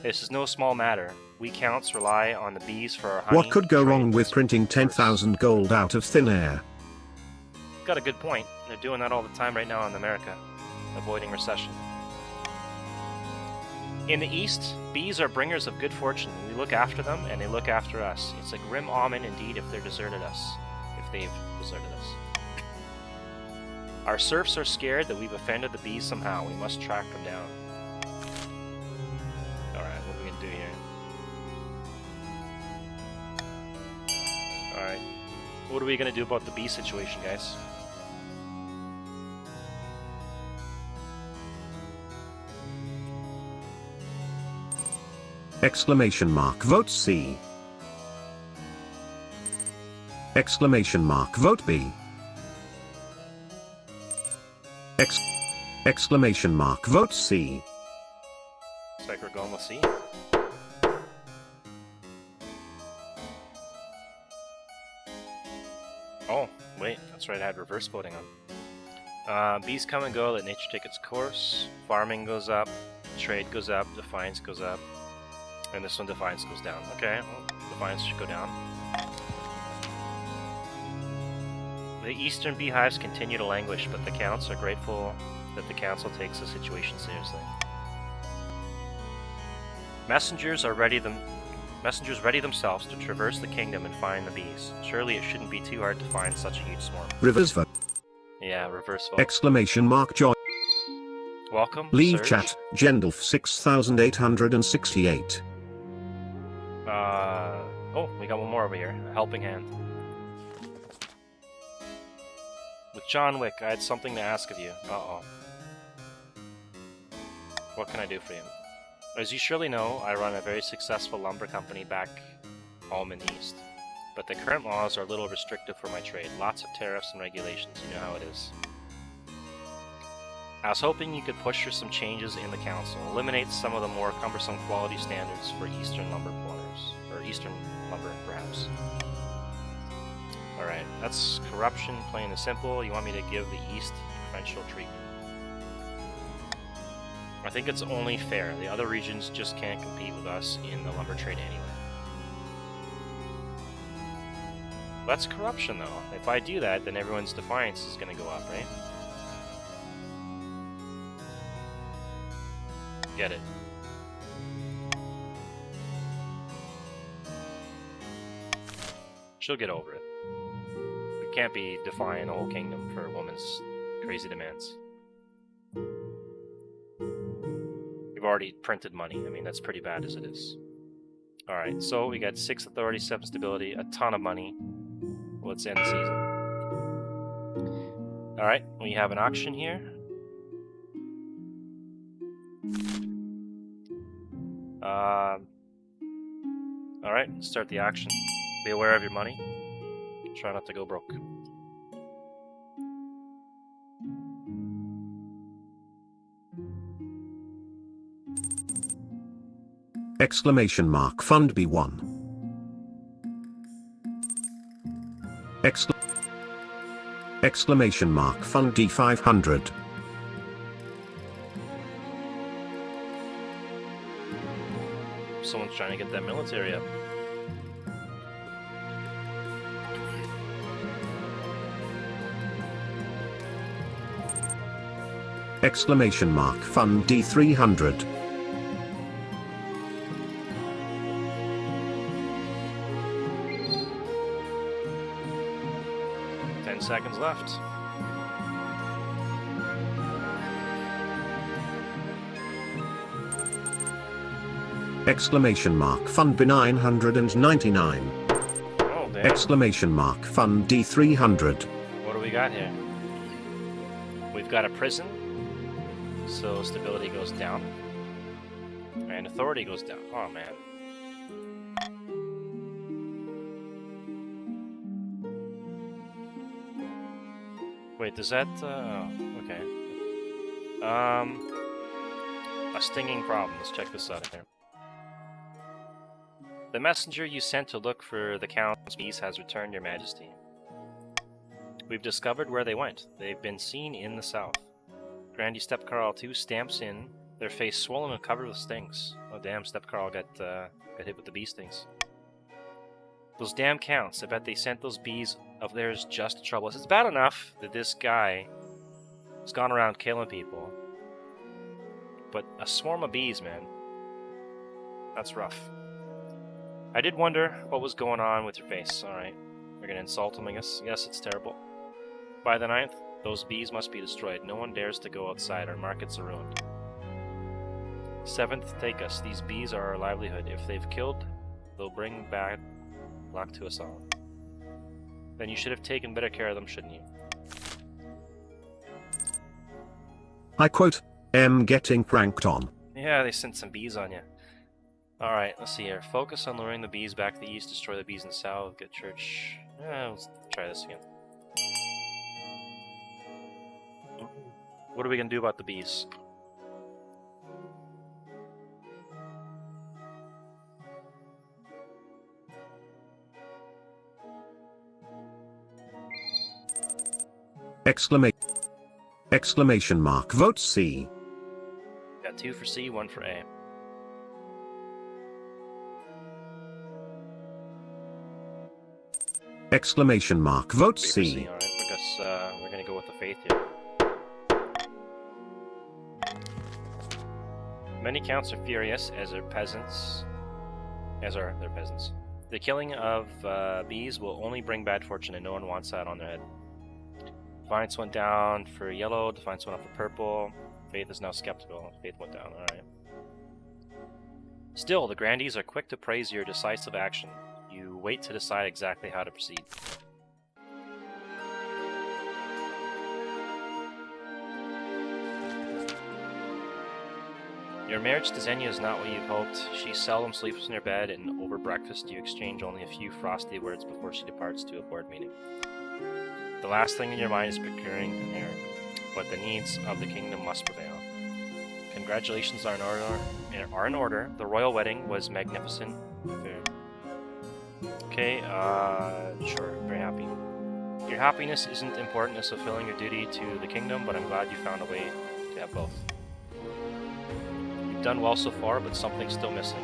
This is no small matter. We counts rely on the bees for our honey. What could go trade, wrong with printing of course. 10,000 gold out of thin air? Got a good point. They're doing that all the time right now in America, avoiding recession. In the East, bees are bringers of good fortune. We look after them, and they look after us. It's a grim omen indeed if they've deserted us. Our serfs are scared that we've offended the bees somehow. We must track them down. Alright, what are we gonna do here? Alright. What are we gonna do about the bee situation, guys? Exclamation mark vote C. Exclamation mark vote B. Exclamation mark vote C. Looks like we're going with C. Oh, wait, that's right, I had reverse voting on. Bees come and go, let nature take its course. Farming goes up, trade goes up, defiance goes up. And this one, defiance goes down. Okay, well, defiance should go down. The eastern beehives continue to languish, but the counts are grateful that the council takes the situation seriously. Messengers ready themselves to traverse the kingdom and find the bees. Surely it shouldn't be too hard to find such a huge swarm. Reverse vote. Yeah, reverse vote. Exclamation mark joy. Welcome. Leave Surge. chat. Gendulf 6868. Oh, we got one more over here. A helping hand. With John Wick, I had something to ask of you. Uh-oh. What can I do for you? As you surely know, I run a very successful lumber company back home in the East. But the current laws are a little restrictive for my trade. Lots of tariffs and regulations, you know how it is. I was hoping you could push for some changes in the council, eliminate some of the more cumbersome quality standards for Eastern lumber plotters, or Eastern lumber, perhaps. Alright, that's corruption, plain and simple. You want me to give the East preferential treatment. I think it's only fair. The other regions just can't compete with us in the lumber trade anyway. That's corruption, though. If I do that, then everyone's defiance is going to go up, right? Get it. She'll get over it. We can't be defying the whole kingdom for a woman's crazy demands. We've already printed money. I mean, that's pretty bad as it is. Alright, so we got 6 authority, 7 stability, a ton of money. Let's end the season. Alright, we have an auction here. Alright, start the auction. Be aware of your money. Try not to go broke. Exclamation mark fund B1. Exclamation mark fund D500. Someone's trying to get that military up. Exclamation mark fund D300. 10 seconds left. Exclamation mark fund B999. Oh, damn. Exclamation mark fund D300. What do we got here? We've got a prison. So stability goes down. And authority goes down. Oh, man. Wait, does that, oh, okay. A stinging problem. Let's check this out here. The messenger you sent to look for the Count's bees has returned, Your Majesty. We've discovered where they went. They've been seen in the south. Grandy Stepcarl too stamps in, their face swollen and covered with stings. Oh damn, Stepcarl got hit with the bee stings. Those damn Counts, I bet they sent those bees of theirs just to trouble us. It's bad enough that this guy has gone around killing people. But a swarm of bees, man. That's rough. I did wonder what was going on with your face. Alright. We're gonna insult him, I guess. Yes, it's terrible. By the 9th, those bees must be destroyed. No one dares to go outside. Our markets are ruined. 7th, take us. These bees are our livelihood. If they've killed, they'll bring bad luck to us all. Then you should have taken better care of them, shouldn't you? I quote, am getting pranked on. Yeah, they sent some bees on you. Alright, let's see here. Focus on luring the bees back to the east, destroy the bees in the south, get church. Let's try this again. What are we gonna do about the bees? Exclamation. Exclamation mark. Vote C. Got 2 for C, 1 for A. Exclamation mark. Vote 3 for C. C. Alright, I guess we're gonna go with the faith here. Many counts are furious as are peasants. Their peasants. The killing of bees will only bring bad fortune, and no one wants that on their head. Defiance went down for yellow. Defiance went up for purple. Faith is now skeptical. Faith went down. Alright. Still, the grandees are quick to praise your decisive action. You wait to decide exactly how to proceed. Your marriage to Xenia is not what you hoped. She seldom sleeps in her bed, and over breakfast you exchange only a few frosty words before she departs to a board meeting. The last thing in your mind is procuring an heir, but the needs of the kingdom must prevail. Congratulations are in order. The royal wedding was magnificent. Okay, sure, very happy. Your happiness isn't important as fulfilling your duty to the kingdom, but I'm glad you found a way to have both. You've done well so far, but something's still missing.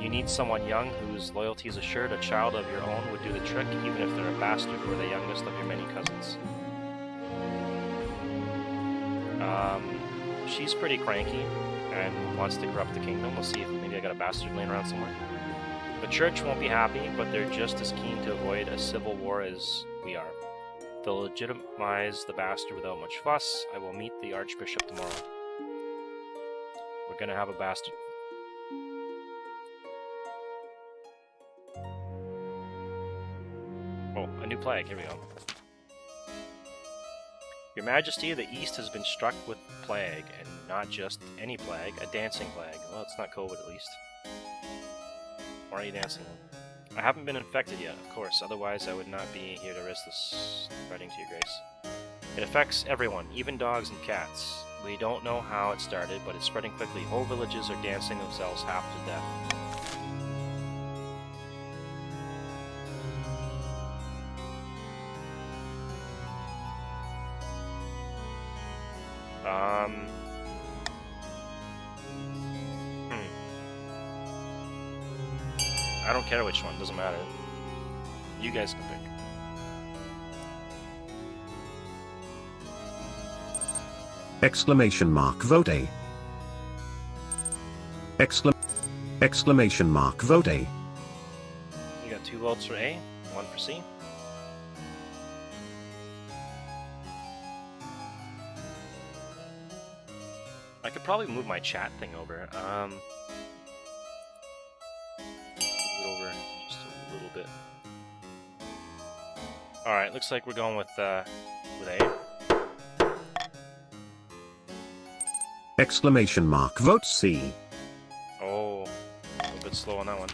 You need someone young whose loyalty is assured. A child of your own would do the trick, even if they're a bastard or the youngest of your many cousins. She's pretty cranky and wants to corrupt the kingdom. We'll see if maybe I got a bastard laying around somewhere. The church won't be happy, but they're just as keen to avoid a civil war as we are. They'll legitimize the bastard without much fuss. I will meet the archbishop tomorrow. We're gonna have a bastard. Oh, a new plague. Here we go. Your Majesty, the East has been struck with plague, and not just any plague, a dancing plague. Well, it's not COVID at least. Why are you dancing? I haven't been infected yet, of course, otherwise I would not be here to risk this spreading to your grace. It affects everyone, even dogs and cats. We don't know how it started, but it's spreading quickly. Whole villages are dancing themselves half to death. I don't care which one, doesn't matter. You guys can pick. Exclamation mark. Vote A. Exclamation mark. Vote A. You got 2 votes for A, 1 for C. I could probably move my chat thing over. Move it over just a little bit. Alright, looks like we're going with A. Exclamation mark. Vote C. Oh, a little bit slow on that one.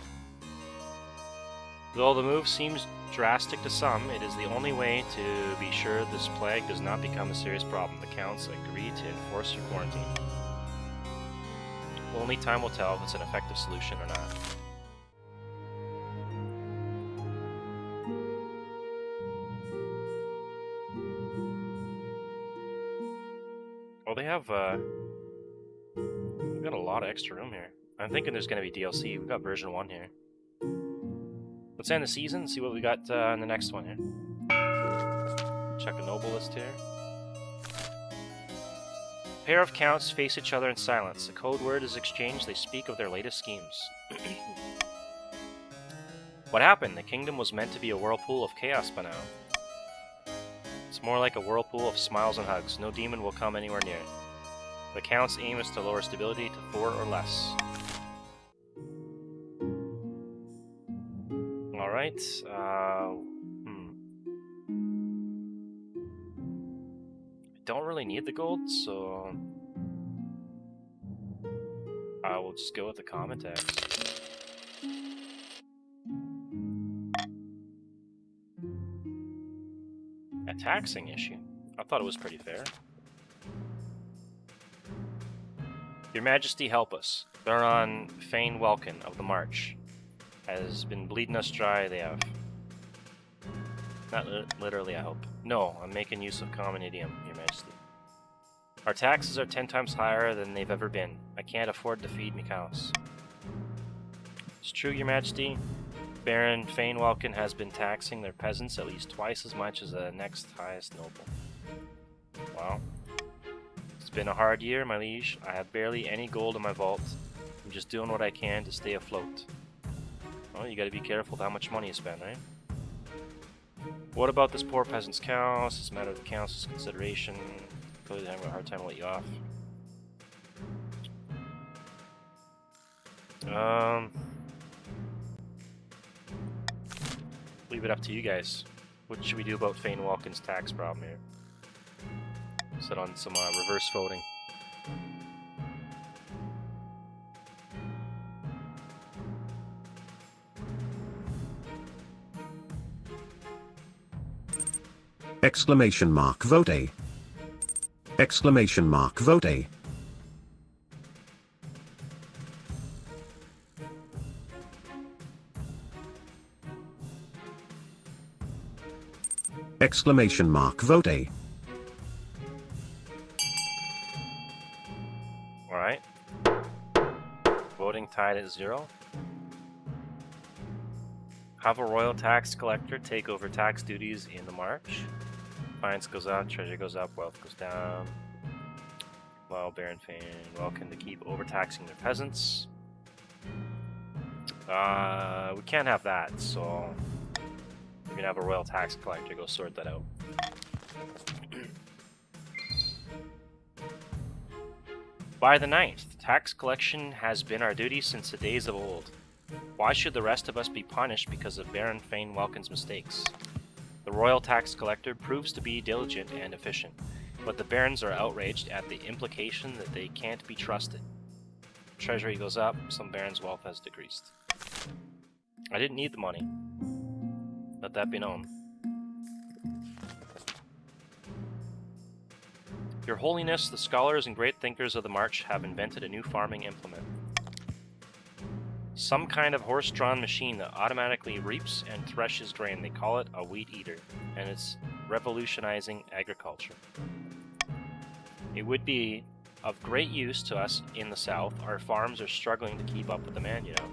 Though the move seems drastic to some, it is the only way to be sure this plague does not become a serious problem. The counts agree to enforce your quarantine. Only time will tell if it's an effective solution or not. Oh, they have, we've got a lot of extra room here. I'm thinking there's going to be DLC. We've got version 1 here. Let's end the season and see what we got in the next one here. Check a noble list here. A pair of counts face each other in silence. A code word is exchanged. They speak of their latest schemes. What happened? The kingdom was meant to be a whirlpool of chaos by now. It's more like a whirlpool of smiles and hugs. No demon will come anywhere near it. The count's aim is to lower stability to 4 or less. Alright, I don't really need the gold, so I will just go with the common tax. A taxing issue? I thought it was pretty fair. Your Majesty, help us. Baron Fane Welkin of the March has been bleeding us dry, they have. Not literally, I hope. No, I'm making use of common idiom, Your Majesty. Our taxes are 10 times higher than they've ever been. I can't afford to feed me cows. It's true, Your Majesty. Baron Fainwelkin has been taxing their peasants at least twice as much as the next highest noble. Wow. It's been a hard year, my liege. I have barely any gold in my vault. I'm just doing what I can to stay afloat. Well, you gotta be careful with how much money you spend, right? What about this poor peasant's cows? It's a matter of the council's consideration. Clearly having a hard time to let you off. Leave it up to you guys. What should we do about Fainwelkin's tax problem here? Set on some reverse voting. Exclamation mark vote A. Exclamation mark vote A. Exclamation mark vote A. Alright. Voting tied at 0. Have a royal tax collector take over tax duties in the march. Finance goes up, treasure goes up, wealth goes down. Allow Baron Fainwelkin to keep overtaxing their peasants. We can't have that, so we're gonna have a royal tax collector go sort that out. By the 9th, tax collection has been our duty since the days of old. Why should the rest of us be punished because of Baron Fainwelkin's mistakes? The royal tax collector proves to be diligent and efficient, but the barons are outraged at the implication that they can't be trusted. Treasury goes up, some barons' wealth has decreased. I didn't need the money. Let that be known. Your Holiness, the scholars and great thinkers of the March have invented a new farming implement. Some kind of horse-drawn machine that automatically reaps and threshes grain. They call it a wheat eater, and it's revolutionizing agriculture. It would be of great use to us in the south. Our farms are struggling to keep up with demand, you know.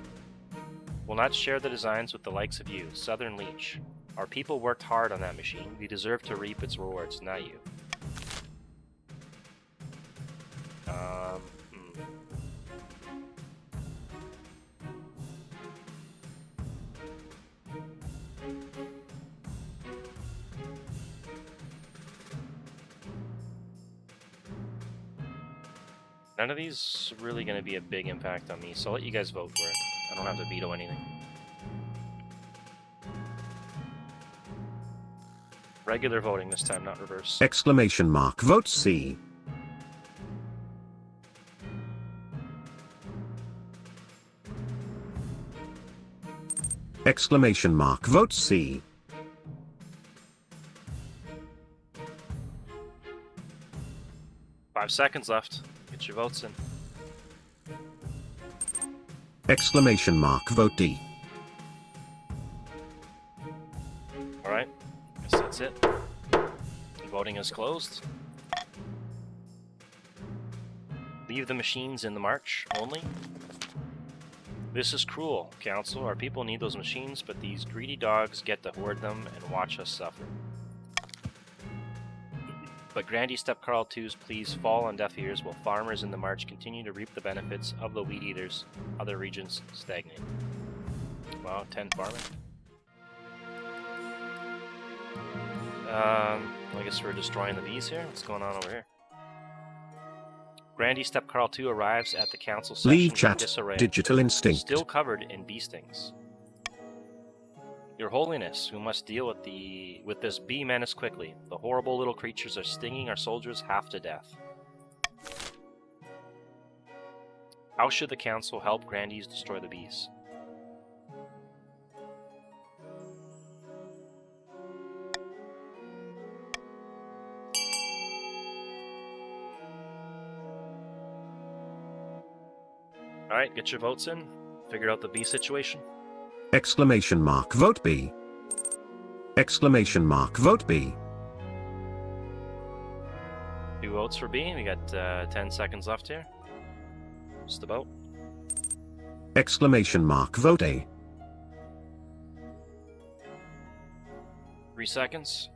We'll not share the designs with the likes of you, Southern Leech. Our people worked hard on that machine. We deserve to reap its rewards, not you. None of these are really going to be a big impact on me, so I'll let you guys vote for it. I don't have to veto anything. Regular voting this time, not reverse. Exclamation mark vote C. Exclamation mark vote C. Five seconds left. Get your votes in. Exclamation mark vote D. Alright, guess that's it. Voting is closed. Leave the machines in the march only. This is cruel, Council. Our people need those machines, but these greedy dogs get to hoard them and watch us suffer. But Grandy Step Carl II's pleas fall on deaf ears while farmers in the march continue to reap the benefits of the weed eaters. Other regions stagnate. Wow, 10 farming. I guess we're destroying the bees here. What's going on over here? Grandy Step Carl II arrives at the council session Leave in chat. disarray, Digital instinct. still covered in bee stings. Your Holiness, we must deal with this bee menace quickly. The horrible little creatures are stinging our soldiers half to death. How should the council help Grandies destroy the bees? Alright, get your votes in. Figure out the bee situation. Exclamation mark vote B. Exclamation mark. Vote B. 2 votes for B. We got 10 seconds left here. Just about. Exclamation mark. Vote A. 3 seconds.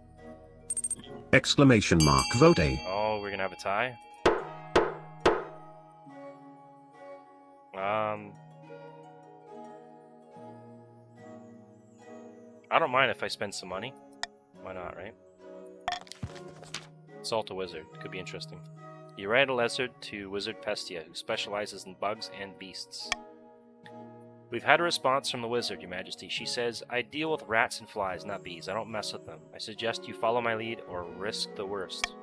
Exclamation mark. Vote A. Oh, we're gonna have a tie. I don't mind if I spend some money. Why not, right? Assault a wizard. Could be interesting. You write a lizard to Wizard Pestia, who specializes in bugs and beasts. We've had a response from the wizard, Your Majesty. She says, I deal with rats and flies, not bees. I don't mess with them. I suggest you follow my lead or risk the worst.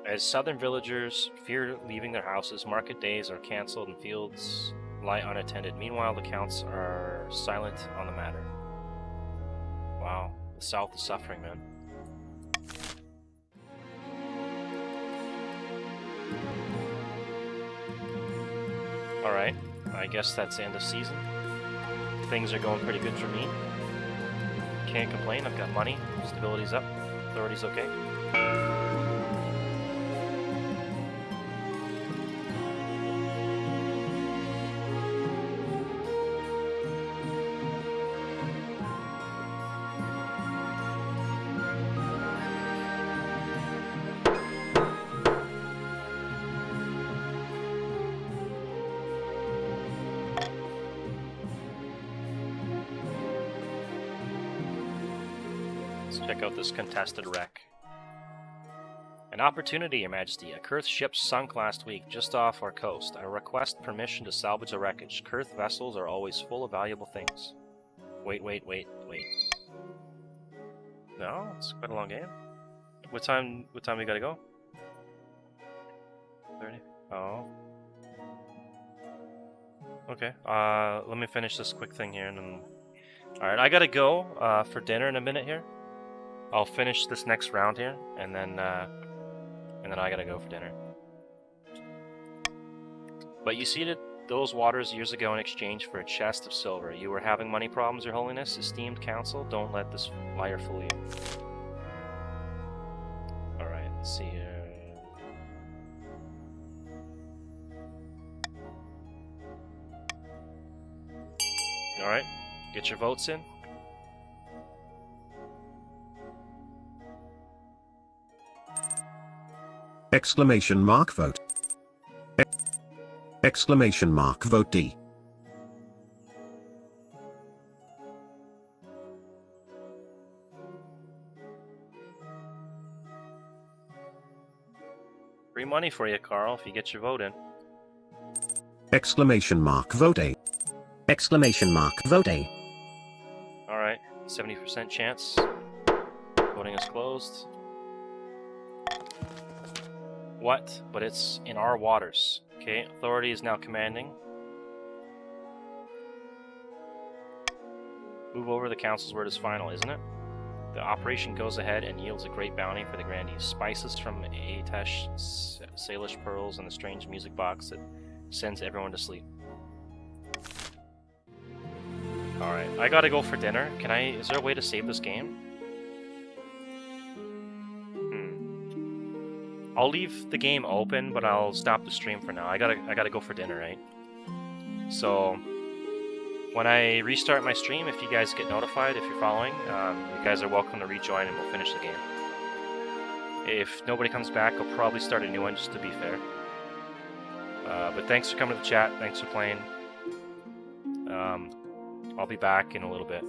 As southern villagers fear leaving their houses, market days are cancelled and fields lie unattended. Meanwhile, the counts are silent on the matter. Wow, the south is suffering, man. Alright, I guess that's the end of season. Things are going pretty good for me. Can't complain, I've got money, stability's up, authority's okay. Check out this contested wreck. An opportunity, Your Majesty. A Kurth ship sunk last week just off our coast. I request permission to salvage the wreckage. Kurth vessels are always full of valuable things. Wait. No, it's quite a long game. What time we gotta go? 30? Oh. Okay, let me finish this quick thing here and then... Alright, I gotta go for dinner in a minute here. I'll finish this next round here, and then I gotta go for dinner. But you ceded those waters years ago in exchange for a chest of silver. You were having money problems, Your Holiness? Esteemed council, don't let this liar fool you. Alright, let's see here. Alright, get your votes in. Exclamation mark. Vote. Exclamation mark. Vote D. Free money for you, Carl, if you get your vote in. Exclamation mark. Vote A. Exclamation mark. Vote A. Alright, 70% chance. Voting is closed. What? But it's in our waters. Okay, authority is now commanding. Move over, the council's word is final, isn't it? The operation goes ahead and yields a great bounty for the grandees. Spices from Atesh, Salish pearls, and the strange music box that sends everyone to sleep. Alright, I gotta go for dinner. Is there a way to save this game? I'll leave the game open, but I'll stop the stream for now. I gotta go for dinner, right? So when I restart my stream, if you guys get notified, if you're following, you guys are welcome to rejoin and we'll finish the game. If nobody comes back, I'll probably start a new one just to be fair. But thanks for coming to the chat. Thanks for playing. I'll be back in a little bit.